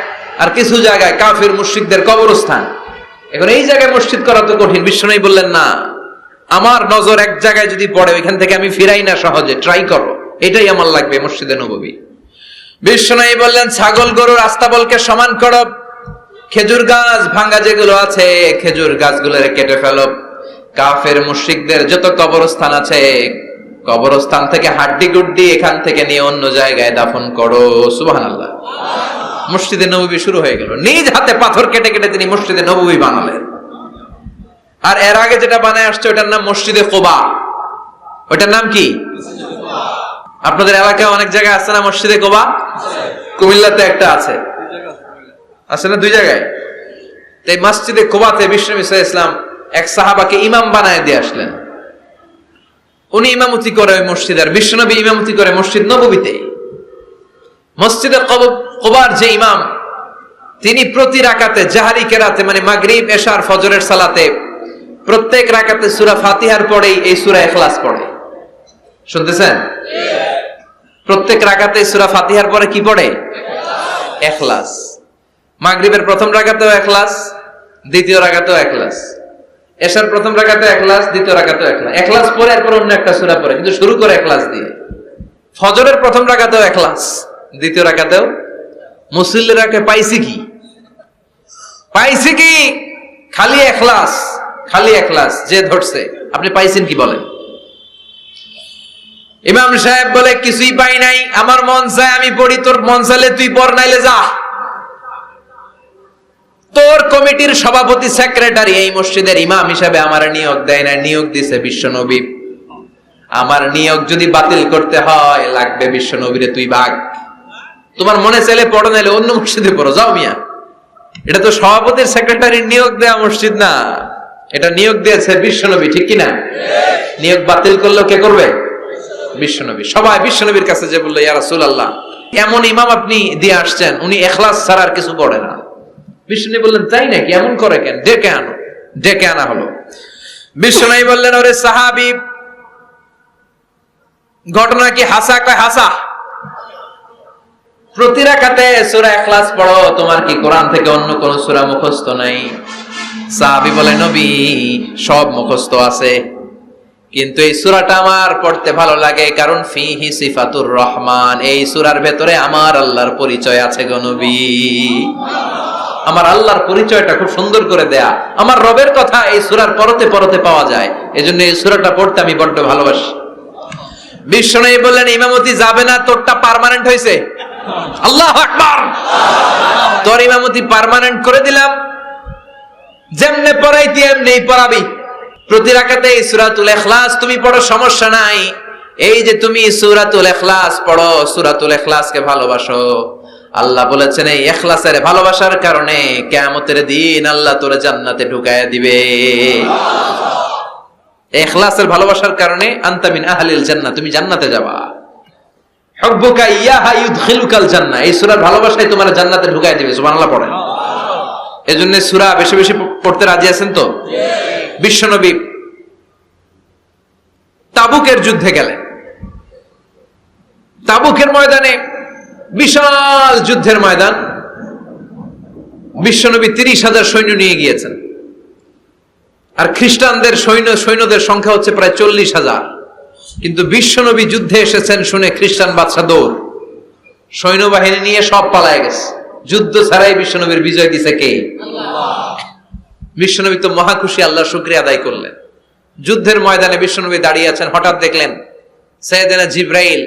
আর কিছু জায়গায় কাফির মুশরিকদের কবরস্থান। এখন এই জায়গায় মসজিদ করা তো কঠিন। বিশ্বনবী বললেন, না, আমার নজর এক জায়গায় যদি পড়ে ওইখান থেকে আমি ফিরাই না সহজে, ট্রাই করো, এটাই আমার লাগবে মসজিদে নববী। বিশ্বনবী বললেন, ছাগল গরুর আস্তাবলকে সমান করো, খেজুর গাছ ভাঙ্গা যেগুলো আছে খেজুর গাছগুলোর কেটে ফেলো, কাফের মুশরিকদের যত কবরস্থান আছে কবরস্থান থেকে হাড্ডি গুড্ডি এখান থেকে নিয়ে অন্য জায়গায় দাফন করো। সুবহানাল্লাহ। মসজিদে নববী শুরু হয়ে গেল। নিজ হাতে পাথর কেটে কেটে তিনি মসজিদে নববী বানালেন। আর এর আগে যেটা বানায় আসছে ওটার নাম মসজিদে কুবা। ওটার নাম কি? আপনাদের এলাকায় অনেক জায়গায় আছে না মসজিদে কুবা? কুমিল্লাতে একটা আছে, আছে না? 2 জায়গায়। তাই মসজিদে কুবাতে বিশ্বনবী সাল্লাল্লাহু আলাইহি ওয়াসাল্লাম এক সাহাবাকে ইমাম বানায় দিয়ে আসলেন। উনি ইমামতি করে ওই মসজিদে, আর বিশ্বনবী ইমামতি করে মসজিদ নববীতে। মসজিদে কুবার যে ইমাম, তিনি প্রতি রাকাতে জাহরি কেরাতে মানে মাগরিব এশার ফজরের সালাতে প্রত্যেক রাকাতে সূরা ফাতিহার পরেই এই সূরা ইখলাস পড়ে। শুনতেছেন? প্রত্যেক রাকাতে সূরা ফাতিহার পরে কি পড়ে? ইখলাস। মাগরিবের প্রথম রাকাতেও ইখলাস, দ্বিতীয় রাকাতেও ইখলাস, এশার প্রথম রাকাতেও ইখলাস, দ্বিতীয় রাকাতেও ইখলাস। ইখলাস পরে এরপর অন্য একটা সূরা পড়ে, কিন্তু শুরু করে ইখলাস দিয়ে। ফজরের প্রথম রাকাতেও ইখলাস, দ্বিতীয় রাকাতেও। মুসল্লিরাকে পাইছি কি? পাইছি কি? খালি ইখলাস, খালি ইখলাস। যে ধরছে, আপনি পাইছেন কি বলেন? ইমাম সাহেব বলে, কিছুই পাই নাই, আমার মন চায় আমি পড়ি, তোর মন চাইলে তুই পড়, নাইলে যা। তোর কমিটির সভাপতি সেক্রেটারি এই মসজিদের ইমাম হিসাবে আমার নিয়োগ দেয় না, নিয়োগ দিছে বিশ্বনবী। আমার নিয়োগ যদি বাতিল করতে হয় লাগবে বিশ্বনবীরে তুই ভাগ। তোমার মনে চাইলে পড়ো, নাইলে অন্য মসজিদে পড়ো, যাও মিয়া। এটা তো সভাপতির সেক্রেটারির নিয়োগ দেয়া মসজিদ না, এটা নিয়োগ দিয়েছে বিশ্বনবী, ঠিক কিনা? নিয়োগ বাতিল করলেও কে করবে? বিশ্বনবী। সবাই বিশ্বনবীর কাছে যে বললো, ইয়া রাসূলুল্লাহ, এমন ইমাম আপনি দিয়ে আসছেন, উনি ইখলাস ছাড়া আর কিছু পড়ে না। বিশ্বনবী বললেন, তাই নাকি? এমন করে কেন? ডেকে আনো। ডেকে আনা হলো। বিশ্বনবী বললেন, ওরে সাহাবী, ঘটনা কি হাসা? কয় হাসা। প্রতি রাকাতে সূরা ইখলাস পড়ো, তোমার কি কোরআন থেকে অন্য কোন সূরা মুখস্থ নাই? সাহাবী বলে, নবী, সব মুখস্থ আছে, কিন্তু এই সূরাটা আমার পড়তে ভালো লাগে, কারণ ফিহি সিফাতুর রহমান, এই সূরার ভেতরে আমার আল্লাহর পরিচয় আছে গো নবী। আমার আল্লাহর পরিচয়টা খুব সুন্দর করে দেয়া, আমার রবের কথা এই সূরার পরতে পরতে পাওয়া যায়, এজন্য এই সূরাটা পড়তে আমি বড্ড ভালোবাসি। বিশ্বনবী বললেন, ইমামতি যাবে না, তোরটা পার্মানেন্ট হয়েছে। আল্লাহু আকবার। তোর ইমামতি পার্মানেন্ট করে দিলাম, যেমনে পড়াইতি এমনিই পড়াবি। প্রতি রাকাতে এই সূরাতুল ইখলাস তুমি পড়ো, সমস্যা নাই। এই যে তুমি সূরাতুল ইখলাস পড়ো, সূরাতুল ইখলাসকে ভালোবাসো, আল্লাহ বলেছেন এই ইখলাসের ভালোবাসার কারণে কিয়ামতের দিন আল্লাহ তোরে জান্নাতে ঢুকায়া দিবে। ইখলাসের ভালোবাসার কারণে আনতা মিন আহলিল জান্নাহ, তুমি জান্নাতে যাবা। হুব্বুকা ইয়াহা ইউদখিলুকাল জান্নাহ, এই সূরার ভালোবাসাই তোমার জান্নাতে ঢুকায়া দিবে। সুবহানাল্লাহ পড়েন। এজন্য সূরা বেশি বেশি পড়তে রাজি আছেন তো? বিশ্বনবী তাবুকের যুদ্ধে গেলেন। তাবুকের ময়দানে বিশাল যুদ্ধের ময়দান, বিশ্বনবী 30,000 সৈন্য নিয়ে গিয়েছেন, আর খ্রিস্টানদের সৈন্যদের সংখ্যা হচ্ছে প্রায় 40,000। কিন্তু বিশ্বনবী যুদ্ধে এসেছেন শুনে খ্রিস্টান বাদশা দৌড়। সৈন্যবাহিনী নিয়ে সব পালায় গেছে। যুদ্ধ ছাড়াই বিশ্বনবীর বিজয় দিছে কে? বিশ্বনবী তো মহা খুশি, আল্লাহর শুকরিয়া আদায় করলেন। যুদ্ধের ময়দানে বিশ্বনবী দাঁড়িয়ে আছেন, হঠাৎ দেখলেন সাইয়েদনা জিব্রাইল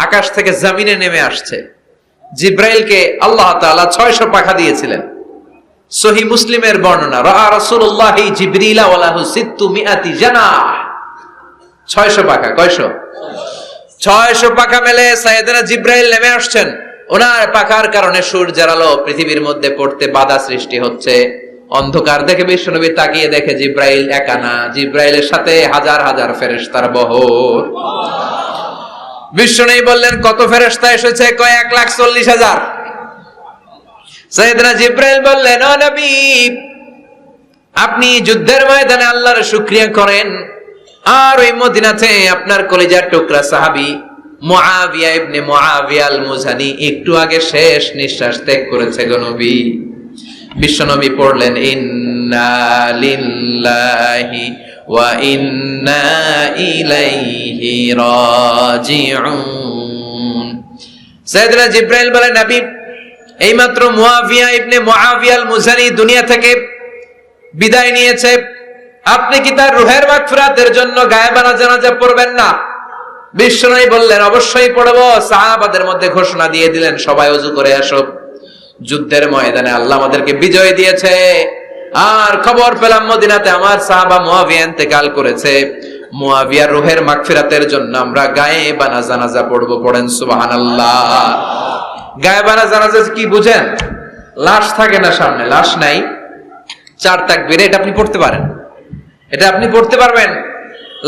আকাশ থেকে জমিনে নেমে আসছে। জিব্রাইলকে আল্লাহ তাআলা 600 পাখা দিয়েছিলেন। সহিহ মুসলিমের বর্ণনা, রাআ রাসূলুল্লাহি জিবরিলা ওয়া লাহু 600 জানাহ। 600 পাখা। কয়শো? 600 পাখা মেলে সাইয়েদনা জিব্রাইল নেমে আসছেন। ওনার পাখার কারণে সূর্যের আলো পৃথিবীর মধ্যে পড়তে বাধা সৃষ্টি হচ্ছে। অন্ধকার দেখে বিশ্বনবী তাকিয়ে দেখে জিব্রাইল একা না, জিব্রাইলের সাথে হাজার হাজার ফেরেশতার বহর। বিশ্বনবী বললেন, কত ফেরেশতা এসেছে? কয় 1,40,000। সাইয়েদনা জিব্রাইল বললেন, ও নবী, আপনি যুদ্ধের ময়দানে আল্লাহর শুকরিয়া করেন, আর ওই মদিনাতে আপনার কলিজার টুকরা সাহাবী মুআবিয়া ইবনে মুআবিয়া আল মুজানি একটু আগে শেষ নিঃশ্বাস ত্যাগ করেছে গো নবী। বিশ্বনবী পড়লেন, ইন্না লিল্লাহি ওয়া ইন্না ইলাইহি রাজিউন। সাইয়েদনা জিব্রাইল বলেন, নবী, এইমাত্র মুআবিয়া ইবনে মুআবিয়া আল মুজানি দুনিয়া থেকে বিদায় নিয়েছে, আপনি কি তার রূহের মাগফিরাতের জন্য গায়েবানা জানাজা পড়বেন না? বিশ্বনবী বললেন, অবশ্যই পড়ব। সাহাবাদের মধ্যে ঘোষণা দিয়ে দিলেন, সবাই ওযু করে আসো। যুদ্ধের ময়দানে আল্লাহ আমাদেরকে বিজয় দিয়েছে, আর খবর পেলাম মদিনাতে আমার সাহাবা মুআবিয়া ইন্তেকাল করেছে। মুআবিয়ার রূহের মাগফিরাতের জন্য আমরা গায়েবানা জানাজা পড়ব। পড়েন সুবহানাল্লাহ। গায়েবানা জানাজা কি বুঝেন? লাশ থাকে না সামনে, লাশ নাই, 4 তাকবীর, এটা আপনি পড়তে পারেন, এটা আপনি পড়তে পারবেন।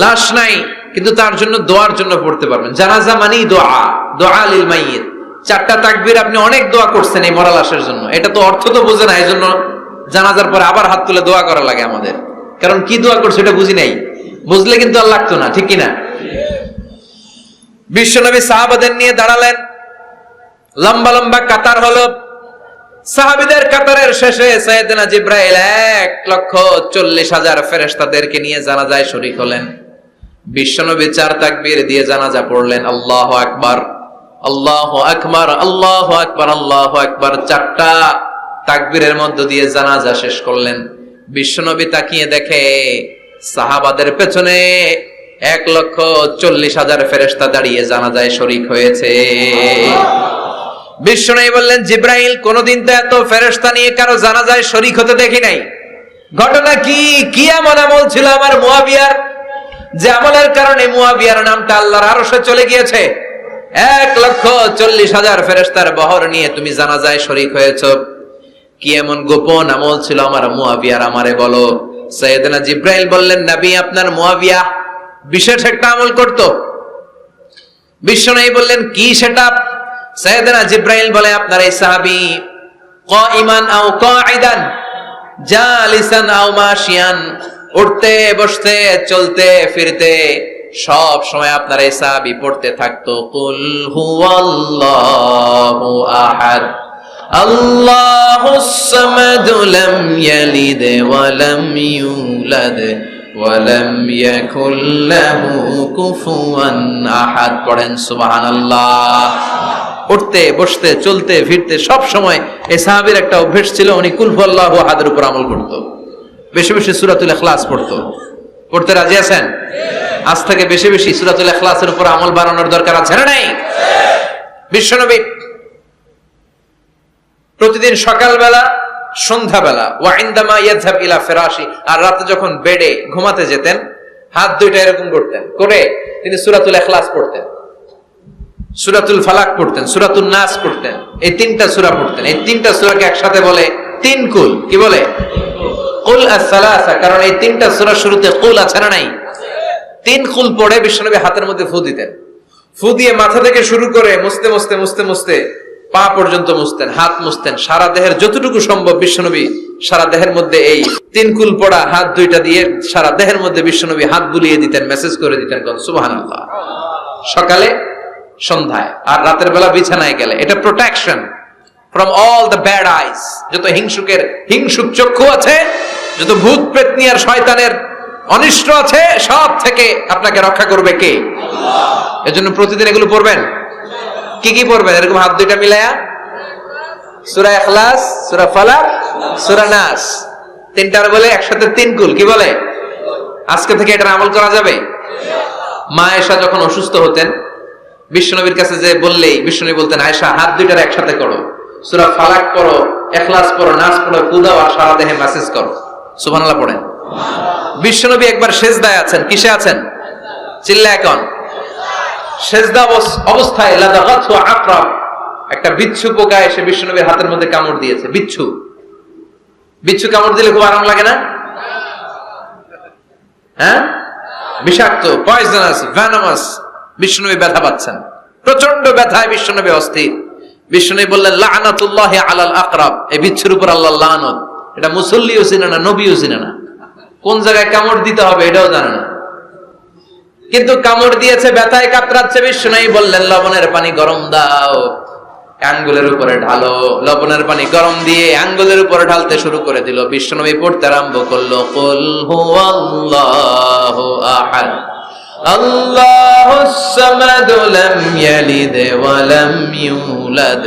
লাশ নাই, কিন্তু তার জন্য দোয়ার জন্য পড়তে পারবেন। জানাজা মানেই দোয়া, দোয়া লিল মাইয়িত। 4টা তাকবীর, আপনি অনেক দোয়া করছেন এই মরা লাশের জন্য, এটা তো অর্থ তো বোঝে না, এই জন্য জানাজার পরে আবার হাত তুলে দোয়া করা লাগে আমাদের, কারণ কি দোয়া করছে এটা বুঝি নাই। বুঝলে কিন্তু আর লাগতো না, ঠিক কিনা? বিশ্বনবী সাহাবাদের নিয়ে দাঁড়ালেন, লম্বা লম্বা কাতার হলো। সাহাবীদের কাতারের শেষে সাইয়েদনা জিব্রাইল 1,40,000 ফেরেশতাদেরকে নিয়ে জানাজায় শরীক হলেন। বিশ্বনবী 4 তাকবীর দিয়ে জানাজা পড়লেন, আল্লাহু আকবার, আল্লাহু আকবার, আল্লাহু আকবার, আল্লাহু আকবার। 4টা তাকবীরের মধ্য দিয়ে জানাজা শেষ করলেন। বিশ্বনবী তাকিয়ে দেখে সাহাবাদের পেছনে 1,40,000 ফেরেশতা দাঁড়িয়ে জানাজায় শরীক হয়েছে। বিশ্বনবী বললেন, জিব্রাইল, কোনদিন তো এত ফেরেশতা নিয়ে কারো জানাজায় শরীক হতে দেখি নাই। ঘটনা কি? কি এমন আমল ছিল আমার মুআবিয়ার, যে আমলের কারণে মুআবিয়ার নামটা আল্লাহর আরশে চলে গিয়েছে? 1,40,000 ফেরেশতার বহর নিয়ে তুমি জানাজায় শরীক হয়েছো। কি এমন গোপন আমল ছিল আমার মুআবিয়ার, আমারে বলো। সাইয়েদনা জিব্রাইল বললেন, নবী, আপনার মুআবিয়া বিশেষ একটা আমল করত। বিশ্বনবী বললেন, কি সেটা? সাইয়েদনা জিব্রাইল বলে, আপনার এই সাহাবী কাইমান আও কাঈদান, জালিসান আও মাশিয়ান, উঠতে বসতে চলতে ফিরতে সব সময় আপনার এই সাহাবী পড়তে থাকতো, কুল হুয়াল্লাহু আহাদ, আল্লাহুস সামাদ, লাম ইয়ালিদ ওয়া লাম ইউলাদ ওয়া লাম ইয়াকুল লাহু কুফুয়ান আহাদ। পড়েন সুবহানাল্লাহ। উঠতে বসতে চলতে ফিরতে সব সময় এই সাহাবীর একটা অভ্যাস ছিল, উনি কুল হুয়াল্লাহু আহাদের উপর আমল করত। বেশি বেশি সূরাতুল ইখলাস পড়তো। পড়তে রাজি আছেন? আজ থেকে বেশি বেশি সূরাতুল ইখলাসের উপর আমল বানানোর দরকার আছে না নাই? বিশ্বনবী প্রতিদিন সকালবেলা, সন্ধ্যাবেলা, ওয়া ইনদামা ইয়াযহাব ইলা ফিরাশি, আর রাতে যখন বেডে ঘুমাতে যেতেন, হাত দুইটা এরকম করতেন, করে তিনি সূরাতুল ইখলাস পড়তেন, সূরাতুল ফালাক পড়তেন, সূরাতুন নাস পড়তেন। এই 3টা সূরা পড়তেন। এই 3টা সূরাকে একসাথে বলে 3 কুল। কি বলে? কুল আস-সালাসা। কারণ এই 3টা সূরার শুরুতে কুল আছে না নাই? 3 কুল পড়ে বিশ্বনবী হাতের মধ্যে ফু দিতেন। ফু দিয়ে মাথা থেকে শুরু করে মুছতে মুছতে মুছতে মুছতে পা পর্যন্ত মুছতেন, হাত মুছতেন, সারা দেহের যতটুকু সম্ভব বিশ্বনবী সারা দেহের মধ্যে এই 3 কুল পড়া হাত দুইটা দিয়ে সারা দেহের মধ্যে বিশ্বনবী হাত বুলিয়ে দিতেন, মেসেজ করে দিতেন, সুবহানাল্লাহ। সকালে, সন্ধ্যায়, আর রাতের বেলা বিছানায় গেলে। এটা protection from all the bad আইস। যত হিংসুক চক্ষু আছে, যত ভূত প্রেতনি আর শয়তানের অনিষ্ট আছে, সব থেকে আপনাকে রক্ষা করবে কে? আল্লাহ। এজন্য প্রতিদিন এগুলো পড়বেন। কি কি পড়বেন এরকম হাত দুইটা মিলায়া? সূরা ইখলাস, সূরা ফালাক, সূরা নাস। তিনটার বলে একসাথে তিন কুল, কি বলে? আজকে থেকে এটা আমল করা যাবে। মা আয়েশা যখন অসুস্থ হতেন, বিশ্বনবীর কাছে যে বললেই বিশ্বনবী বলতেন, আয়েশা হাত দুইটার একসাথে করো, সূরা ফালাক পড়ো, ইখলাস পড়ো, নাস পড়ো, ফুদাও আর সারা দেহে মেসেজ করো। সুবহানাল্লাহ পড়েন। বিশ্বনবী একবার সেজদায় আছেন। কিসে আছেন? চিল্লা এখন। সেজদা অবস্থায় লাদাগাতহু আকরাব, একটা বিচ্ছু পোকা এসে বিশ্বনবীর হাতের মধ্যে কামড় দিয়েছে। বিচ্ছু কামড় দিলে খুব আরাম লাগে না? হ্যাঁ, বিষাক্ত, পয়জনাস, ভেনামাস। বিশ্বনবী ব্যথা পাচ্ছেন, প্রচন্ড ব্যথায় বিশ্বনবী অস্থির। বিশ্বনবী বললেন, লাআনাতুল্লাহি আলাল আকরাব, এই বিচ্ছুর উপর আল্লাহর লানত। এটা মুসল্লিও চিনে না, নবীও চিনে না, কোন জায়গায় কামড় দিতে হবে এটাও জানে না, কিন্তু কামড় দিয়েছে, ব্যথায় কাতরাচ্ছে। বিশ্বনবী বললেন, লবণের পানি গরম দাও, আঙ্গুলের উপরে ঢালো। লবণের পানি গরম দিয়ে আঙ্গুলের উপরে ঢালতে শুরু করে দিল। বিশ্বনবী পড়তে আরম্ভ করলো, কুল হুয়াল্লাহু আহাদ আল্লাহুস সামাদ লাম ইয়ালিদ ওয়া লাম ইউলাদ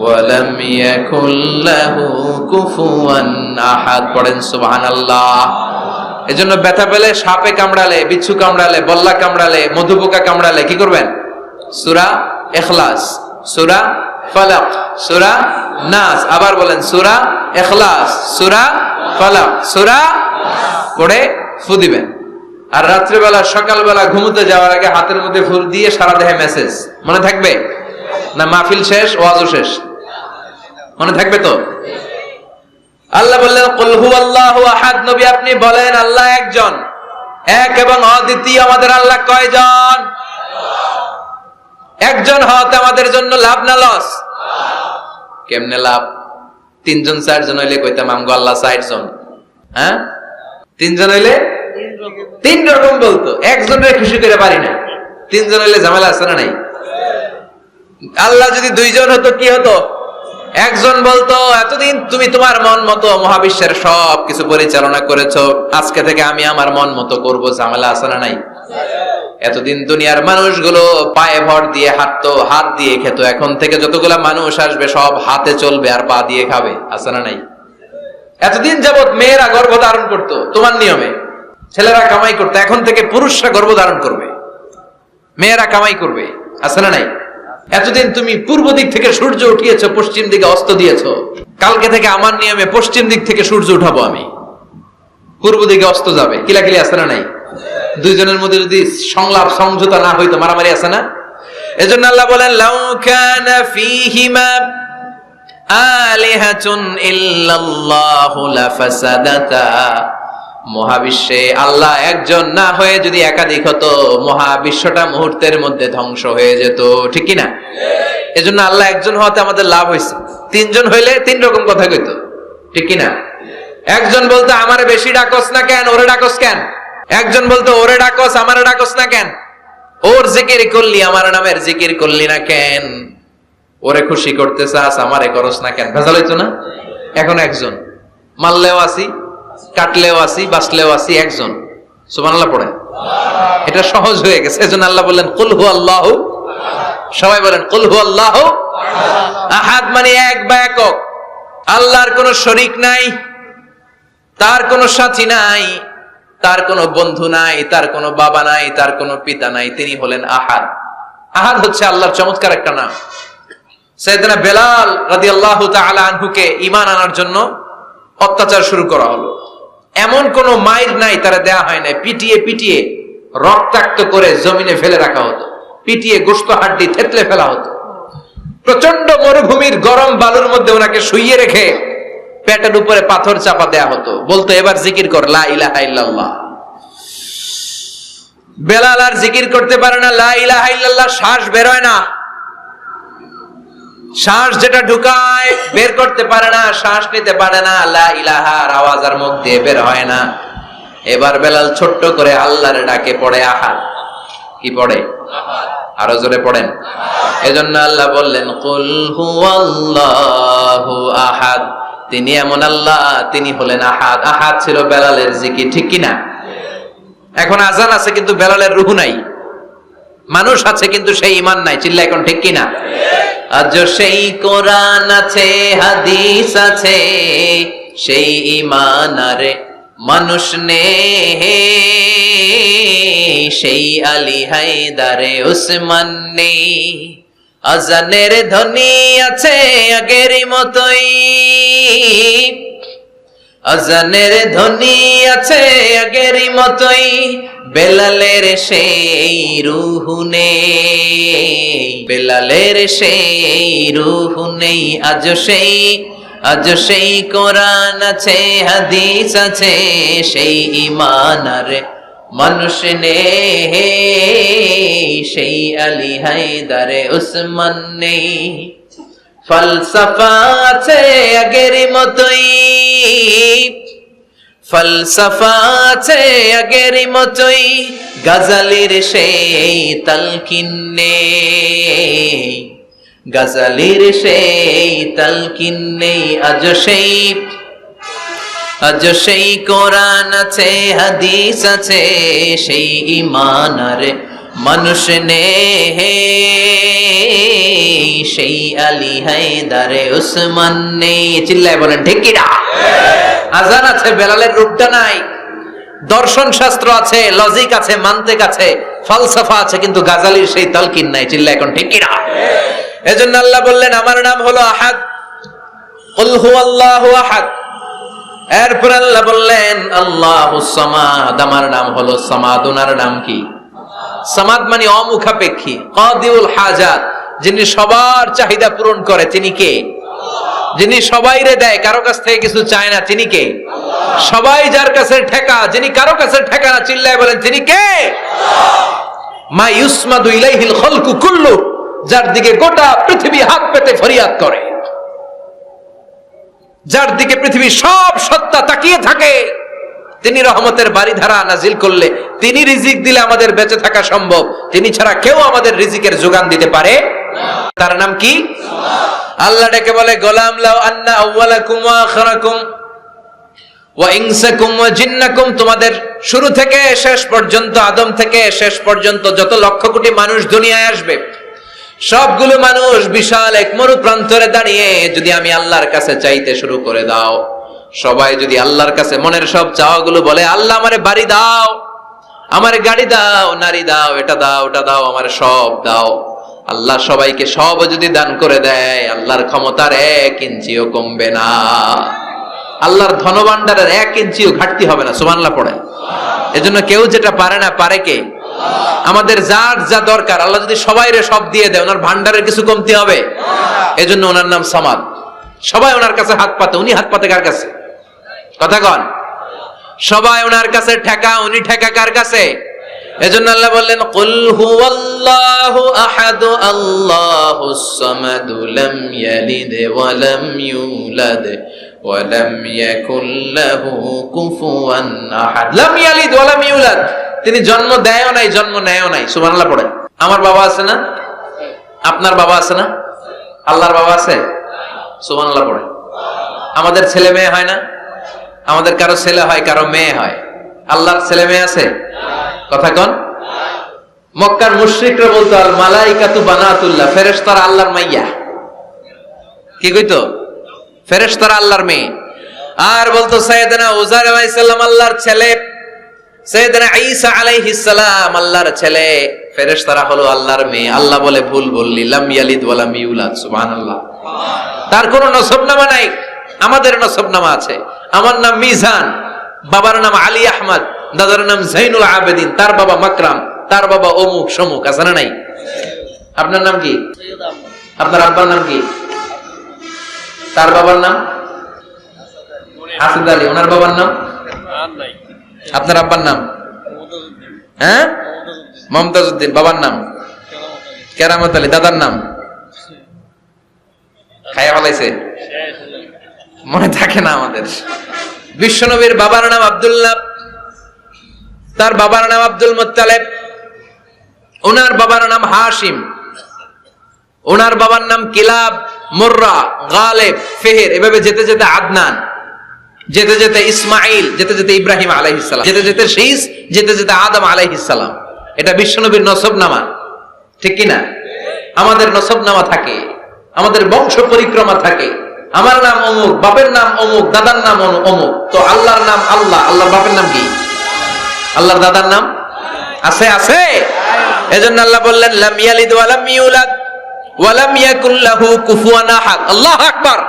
ওয়া লাম ইয়াকুল লাহু কুফুয়ান আহাদ। পড়েন সুবহানাল্লাহ। এজন্য ব্যথা পেলে, সাপে কামড়ালে, বিচ্ছু কামড়ালে, বল্লা কামড়ালে, মধুপোকা কামড়ালে কি করবেন? সূরা ইখলাস, সূরা ফালাক, সূরা নাস। আবার বলেন, সূরা ইখলাস, সূরা ফালাক, সূরা পড়ে ফু দিবেন। আর রাত্রিবেলা, সকালবেলা ঘুমোতে যাওয়ার আগে হাতের মধ্যে ফুল দিয়ে সারা দেহে মেসেজ। মনে থাকবে না? মাহফিল শেষ, ওয়াজও শেষ, মনে থাকবে তো? আল্লাহ বললেন, কুল হুয়াল্লাহু আহাদ। নবী আপনি বলেন, আল্লাহ একজন, এক এবং অদ্বিতীয়। আমাদের আল্লাহ কয়জন? একজন হওয়াতে আমাদের জন্য লাভ না লস? কেমনে লাভ? তিনজন চারজন হইলে কইতাম আমগো আল্লাহ 60 জন। হ্যাঁ, তিনজন হইলে তিন রকম বলতো, একজনের খুশি করে পারি না। তিনজন হইলে ঝামেলা আছে না নাই? আল্লাহ যদি দুইজন হতো কি হতো? একজন বলতো, এতদিন তুমি তোমার মন মতো মহাবিশ্বের সব কিছু পরিচালনা করেছো, আজকে থেকে আমি আমার মন মতো করবো। ঝামেলা আছে না নাই? এতদিন দুনিয়ার মানুষগুলো পায়ে ভর দিয়ে হাঁটতো, হাত দিয়ে খেত, এখন থেকে যতগুলা মানুষ আসবে সব হাতে চলবে আর পা দিয়ে খাবে। আছে না নাই? এতদিন যাবত মেয়েরা গর্ভধারণ করতো তোমার নিয়মে, ছেলেরা কামাই করতো, এখন থেকে পুরুষরা গর্ভধারণ করবে, মেয়েরা কামাই করবে। আছে না নাই? এতদিন তুমি পূর্ব দিক থেকে সূর্য উঠিয়েছো, পশ্চিম দিকে অস্ত দিয়েছো, কালকে থেকে আমার নিয়মে পশ্চিম দিক থেকে সূর্য উঠাবো আমি, পূর্ব দিকে অস্ত যাবে। কিলাকিলি আছে না নাই? দুইজনের মধ্যে যদি সংলাপ সমঝোতা না হইতো, মারামারি আছে না? এজন্য আল্লাহ বলেন, লাউ কানা ফীহিমা আলিহাতুন ইল্লাল্লাহু লাফাসাদাতা। মহাবিশ্বে আল্লাহ একজন না হয়ে যদি একাধিক হতো, মহাবিশ্বটা মুহূর্তের মধ্যে ধ্বংস হয়ে যেত। ঠিক কি না? এজন্য আল্লাহ একজন হওয়াতে আমাদের লাভ হয়েছে। তিনজন হইলে তিন রকম কথা কইতো। ঠিক কি না? একজন বলতো, আমারে বেশি ডাকস না কেন, ওরে ডাকস কেন? একজন বলতো, ওরে ডাকস, আমারে ডাকস না কেন? ওর জিকির করলি, আমার নামের জিকির করলি না কেন? ওরে খুশি করতে চাস, আমারে করস না কেন? ভেজাল হইতো না? এখন একজন, মারলেও আসি, কাটলেও আসি, বাঁচলেও আসি, একজন। সুবহানাল্লাহ পড়ে। এটা সহজ হয়ে গেছে। এজন্য আল্লাহ বললেন, কুল হুয়াল্লাহু। সবাই বলেন, কুল হুয়াল্লাহু আহাদ। মানে এক বা একক। আল্লাহর কোনো শরীক নাই, তার কোনো সাথী নাই, তার কোনো বন্ধু নাই, তার কোনো বাবা নাই, তার কোনো পিতা নাই। তিনি হলেন আহাদ। আহাদ হচ্ছে আল্লাহর চমৎকার একটা নাম। সাইয়েদনা বেলাল রাদিয়াল্লাহু তাআলা আনহুকে ঈমান আনার জন্য অত্যাচার শুরু করা হলো। এমন কোন মাইর নাই তারা দেয়া হয় নাই, পিটিয়ে পিটিয়ে রক্তাক্ত করে জমিনে ফেলে রাখা হতো, পিটিয়ে গোশত হাড্ডি থেতলে ফেলা হতো। প্রচন্ড মরুভূমির গরম বালুর মধ্যে ওনাকে শুইয়ে রেখে পেটের উপরে পাথর চাপা দেয়া হতো। বলতো, এবার জিকির কর, লা ইলাহা ইল্লাল্লাহ। বেলাল আর জিকির করতে পারে না, লা ইলাহা ইল্লাল্লাহ শ্বাস বের হয় না, শ্বাস যেটা ঢুকায় বের করতে পারে না, শ্বাস নিতে পারে না, লা ইলাহার আওয়াজ আর মুখ দিয়ে বের হয় না। এবার বেলাল ছোট্ট করে আল্লাহর ডাকে পড়ে আহাদ। কি পড়ে? আরো জোরে পড়েন। এজন্য আল্লাহ বললেন, কুল হুয়াল্লাহু আহাদ। তিনি এমন আল্লাহ, তিনি হলেন আহাদ। আহাদ ছিল বেলালের জিকির। ঠিক কিনা? এখন আজান আছে কিন্তু বেলালের রুহ নাই। মানুষ আছে কিন্তু সেই ঈমান নাই, চিল্লা এখন ঠিক কিনা? আজ সেই কোরআন আছে, হাদিস আছে, সেই ঈমান আরে মানুষ নেই, সেই আলী হায়দারে উসমান নেই। আজানের ধ্বনি আছে আগের মতোই, আজানের ধ্বনি আছে আগের মতোই, বেলালের সেই রূহ নেই, বেলালের সেই রূহ নেই। আজ সেই কোরআন আছে, হাদিস আছে, সেই ঈমান আর মানুষ নেই, সেই আলী হায়দারে উসমান নেই। ফলসফা আছে আগের মতোই, ফলসফা আছে আগের মতোই, গজলের সেই তালকিন নেই, গজলের সেই তালকিন নেই। আজ সেই কোরআন আছে, হাদিস আছে, সেই ঈমান আর মানুষ নেই, সেই আলী হায়দারে উসমান নেই। চিল্লায় বলেন ঠিক কিনা? আজান আছে, বেলালের রূপটা নাই। দর্শন শাস্ত্র আছে, লজিক আছে, মান্তিক আছে, ফলসফা আছে, কিন্তু গাজালির সেই তালকিন নাই। চিল্লায় এখন ঠিক কিনা? এজন্য আল্লাহ বললেন আমার নাম হলো আহাদ, কুল হুয়াল্লাহু আহাদ। এরপর আল্লাহ বললেন আল্লাহুস সামাদ, আমার নাম হলো সামাদ। ওনার নাম কি? সামাদ মানে অমুখাপেক্ষী, কাদিউল হাজাত, যিনি সবার চাহিদা পূরণ করে। তিনি কে? যিনি সবাইরে দেয়, কারো কাছ থেকে কিছু চায় না। তিনি কে? সবাই যার কাছে ঠেকা, যিনি কারো কাছে ঠেকা না। চিল্লায় বলেন তিনি কে? মা ইউসমাদু ইলাইহিল খালকু কুল্লু, যার দিকে গোটা পৃথিবী হাত পেতে ফরিয়াদ করে, যার দিকে পৃথিবীর সব সত্তা তাকিয়ে থাকে। তিনি রহমতের বারিধারা নাজিল করলে, তিনি রিজিক দিলে আমাদের বেঁচে থাকা সম্ভব। তিনি ছাড়া কেউ আমাদের রিজিকের যোগান দিতে পারে না। তার নাম কি? আল্লাহ ডেকে বলে গোলাম লাউ আন্না আউওয়ালাকুম ওয়া আখিরাকুম ওয়া ইনসাকুম ওয়া জিন্নাকুম, তোমাদের শুরু থেকে শেষ পর্যন্ত, আদম থেকে শেষ পর্যন্ত যত লক্ষ কোটি মানুষ দুনিয়ায় আসবে, সবগুলো মানুষ বিশাল এক মরু প্রান্তরে দাঁড়িয়ে যদি আমি আল্লাহর কাছে চাইতে শুরু করে দাও, সবাই যদি আল্লাহর কাছে মনের সব চাওয়াগুলো বলে, আল্লাহ আমারে বাড়ি দাও, আমারে গাড়ি দাও, নারী দাও, এটা দাও, ওটা দাও, আমারে সব দাও, আল্লাহ সবাইকে সব যদি দান করে দেয়, আল্লাহর ক্ষমতার 1 ইঞ্চিও কমবে না, আল্লাহর ধনভাণ্ডারের 1 ইঞ্চিও ঘাটতি হবে না। সুবহানাল্লাহ পড়ে। এজন্য কেউ যেটা পারে না, পারে কে? আমাদের যার যা দরকার আল্লাহ যদি সবাইরে সব দিয়ে দেয়, ওনার ভান্ডারের কিছু কমতি হবে? এজন্য ওনার নাম সামাদ। সবাই ওনার কাছে হাত পাতে, উনি হাত পাতে কার কাছে? কথা কন। সবাই ওনার কাছে ঠেকা, উনি ঠেকা কার কাছে? এজন্য আল্লাহ বললেন কুল হুয়াল্লাহু আহাদ, আল্লাহুস সামাদ, লাম ইয়ালিদ ওয়া লাম ইউলাদ ওয়া লাম ইয়াকুল লাহু কুফুয়ান আহাদ। লাম ইয়ালিদ ওয়া লাম ইউলাদ, তিনি জন্ম দেয়ও নাই, জন্ম নেয়ও নাই। সুবহানাল্লাহ পড়ে। আমার বাবা আছে না? আপনার বাবা আছে না? আল্লাহর বাবা আছে? সুবহানাল্লাহ পড়ে। আমাদের ছেলে মেয়ে হয় না? আমাদের কারো ছেলে হয়, কারো মেয়ে হয়। আল্লাহর ছেলে মেয়ে আছে? কথা কন। মক্কার মুশরিকরা বলতো আল মালাইকাতু বানাতুল্লাহ, ফেরেশতারা আল্লাহর মাইয়া। কি কইতো? ফেরেশতারা আল্লাহর মেয়ে। আর বলতো সাইয়েদনা উযাইর আলাইহিস সালাম আল্লাহর ছেলে, সাইয়েদনা ঈসা আলাইহিস সালাম আল্লাহর ছেলে, ফেরেশতারা হলো আল্লাহর মেয়ে। আল্লাহ বলে ভুল বললি, লাম ইয়ালিদ ওয়া লাম ইউলাদ। সুবহানাল্লাহ। তার কোনো নসবনামা নাই, আমাদের নসবনামা আছে। আমার নাম মিজান, বাবার নাম আলী আহমদ, দাদার নাম জাইনুল আবেদিন, তার বাবা মাকরাম, তার বাবা অমুক সমুক। আছে না নাই? আপনার নাম কি? আপনার আব্বার নাম কি? তার বাবার নাম হাসান আলী, ওনার বাবার নাম? আপনার আব্বার নাম? হ্যাঁ, মমতাজউদ্দিন। বাবার নাম কেরামত আলী। দাদার নাম খায়া ফেলাইছে, মনে থাকে না আমাদের। বিশ্বনবীর বাবার নাম আব্দুল্লাহ, তার বাবার নাম আব্দুল মুত্তালিব, ওনার বাবার নাম হাশিম, ওনার বাবার নাম কিলাব, মুররা, গালেব, ফেহের, এভাবে যেতে যেতে আদনান, যেতে যেতে ইসমাইল, যেতে যেতে ইব্রাহিম আলাইহিস সালাম, যেতে যেতে শীস, যেতে যেতে আদম আলাইহিস সালাম। এটা বিশ্বনবীর নসবনামা। ঠিক কিনা? আমাদের নসবনামা থাকে, আমাদের বংশ পরিক্রমা থাকে। আমার নাম অমুক, বাপের নাম অমুক, দাদার নাম অমুক। তো আল্লাহর নাম আল্লাহ, আল্লাহর বাপের নাম কি? আল্লাহর দাদার নাম আছে? আছে। এজন্য আল্লাহ বললেন লাম ইয়ালিদ ওয়া লাম ইউলাদ ওয়া লাম ইয়াকুল লাহু কুফুয়ান আহাদ। আল্লাহু আকবার।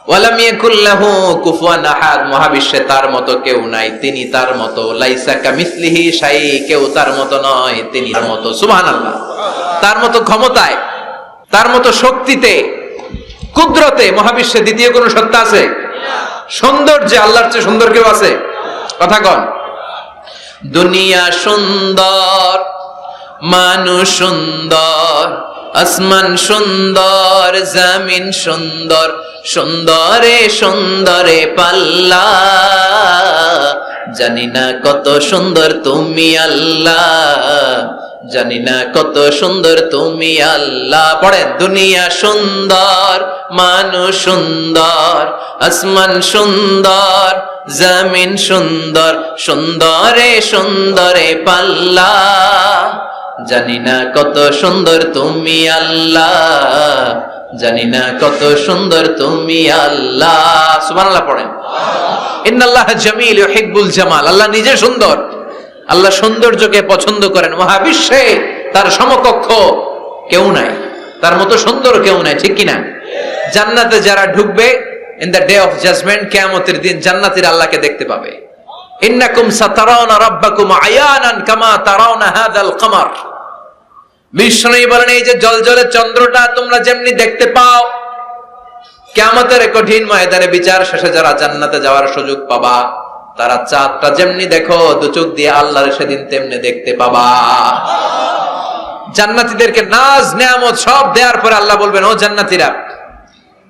ওয়া লাম ইয়াকুল লাহু কুফুয়ান আহাদ, মহাবিশ্বে তার মতো কেউ নাই, তিনি তার মতো। লাইসা কামিসলিহি শাই, কেউ তার মতো নয়, তিনি তার মতো। সুবহানাল্লাহ। তার মতো ক্ষমতায়, তার মতো শক্তিতে, কুদরতে মহাবিশ্বে দ্বিতীয় কোন সত্তা আছে? সৌন্দর্যে আল্লাহর চেয়ে সুন্দর কেউ আছে? কথা কন। দুনিয়া সুন্দর, মানুষ সুন্দর, আসমান সুন্দর, জমিন সুন্দর, সুন্দরে সুন্দরে পাল্লা। জানি না কত সুন্দর তুমি আল্লাহ, জানি না কত সুন্দর তুমি আল্লাহ। পড়েন, দুনিয়া সুন্দর, মানুষ সুন্দর, আসমান সুন্দর, জমিন সুন্দর, সুন্দরে সুন্দরে পাল্লা। জানি না কত সুন্দর তুমি আল্লাহ, জানি না কত সুন্দর তুমি আল্লাহ। সুবহানাল্লাহ পড়েন। ইন্নাল্লাহা জামিল ইউহিব্বুল জামাল। আল্লাহ নিজে সুন্দর, আল্লাহ সৌন্দর্যকে পছন্দ করেন। মহাবিশ্বে তার সমকক্ষ কেউ নাই, তার মতো সুন্দর কেউ নাই, ঠিক কিনা? জান্নাতে যারা ঢুকবে in the day of judgement, কিয়ামতের দিন জান্নাতীরা আল্লাহকে দেখতে পাবে। ইন্নাকুম সাতারাউনা রাব্বাকুম আয়ানান কামা তারাউনা হাযাল কমার। বিষ্ণু বলেন, এই যে জলজলে চন্দ্রটা তোমরা যেমনি দেখতে পাও, কিয়ামতের কঠিন ময়দানে বিচার শেষে যারা জান্নাতে যাওয়ার সুযোগ পাবা, তারা চাঁদটা যেমনি দেখো দু চোখ দিয়ে আল্লাহর সেদিন তেমনি দেখতে পাবা। জান্নাতীদেরকে নাজ নেয়ামত সব দেওয়ার পরে আল্লাহ বলবেন, ও জান্নাতীরা,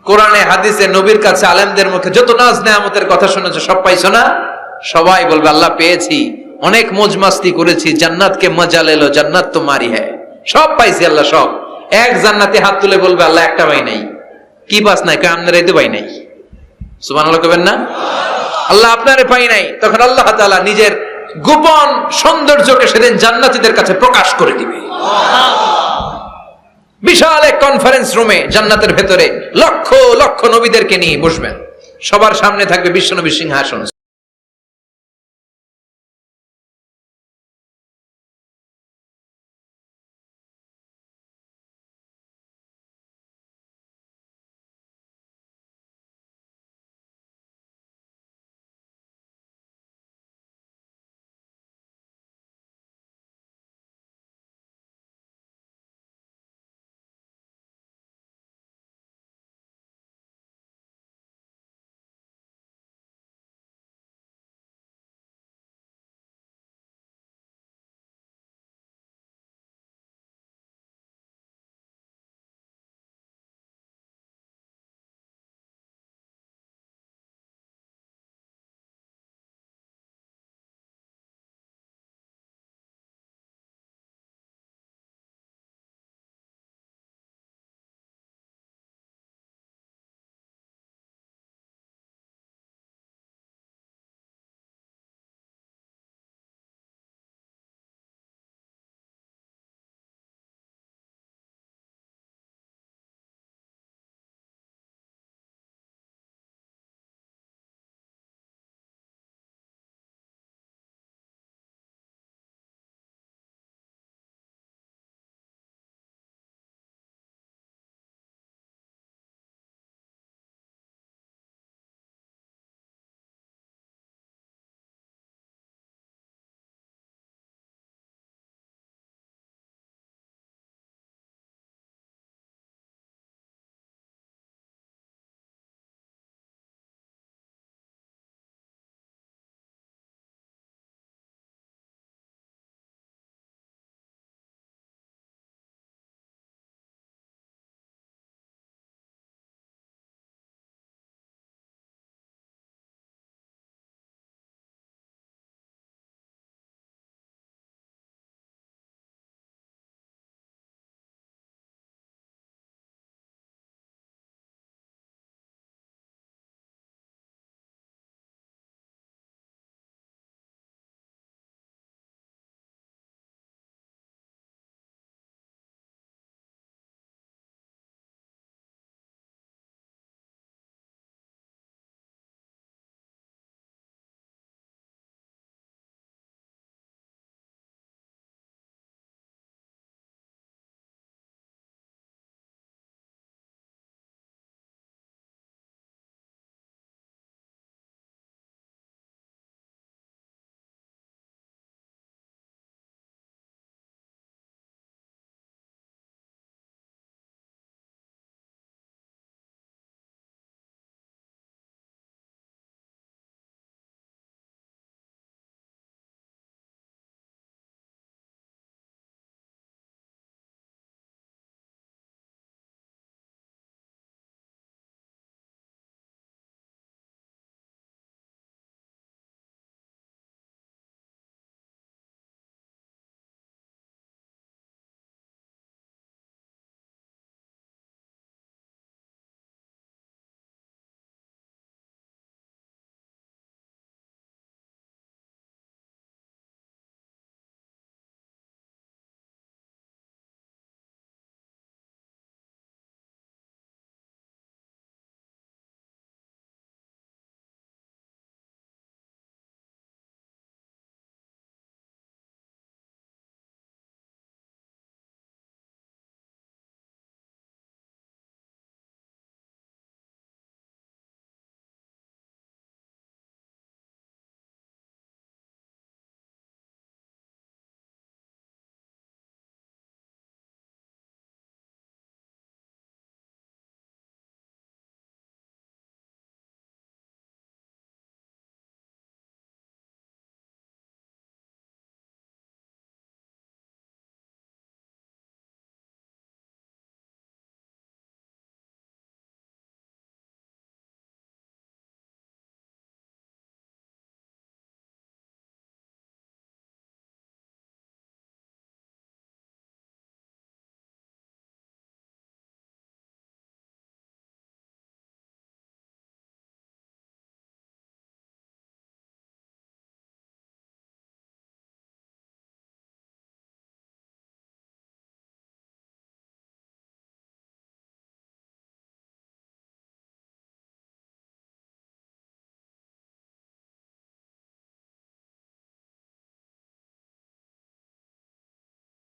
কোরআনে হাদিসে নবীর কাছে আলেমদের মুখে যত নাজ নেয়ামতের কথা শুনেছো সব পাইছো না? সবাই বলবে আল্লাহ পেয়েছি, অনেক মौज मस्ती করেছি, জান্নাতকে মজা লেলো, জান্নাত তো মারি হ্যায়, সব পাইছি আল্লাহ সব। এক জান্নাতি হাত তুলে বলবে আল্লাহ একটা পাই নাই। কি পাস নাই? কয় আপনারাই তো পাই নাই। সুবহানাল্লাহ কইবেন না? আল্লাহ আপনারে পাই নাই। তখন আল্লাহ তাআলা নিজের গোপন সৌন্দর্যকে সেদিন জান্নাতীদের কাছে প্রকাশ করে দিবে। বিশাল এক কনফারেন্স রুমে জান্নাতের ভেতরে লক্ষ লক্ষ নবীদেরকে নিয়ে বসবেন, সবার সামনে থাকবে বিশ্বনবী সিংহাসন।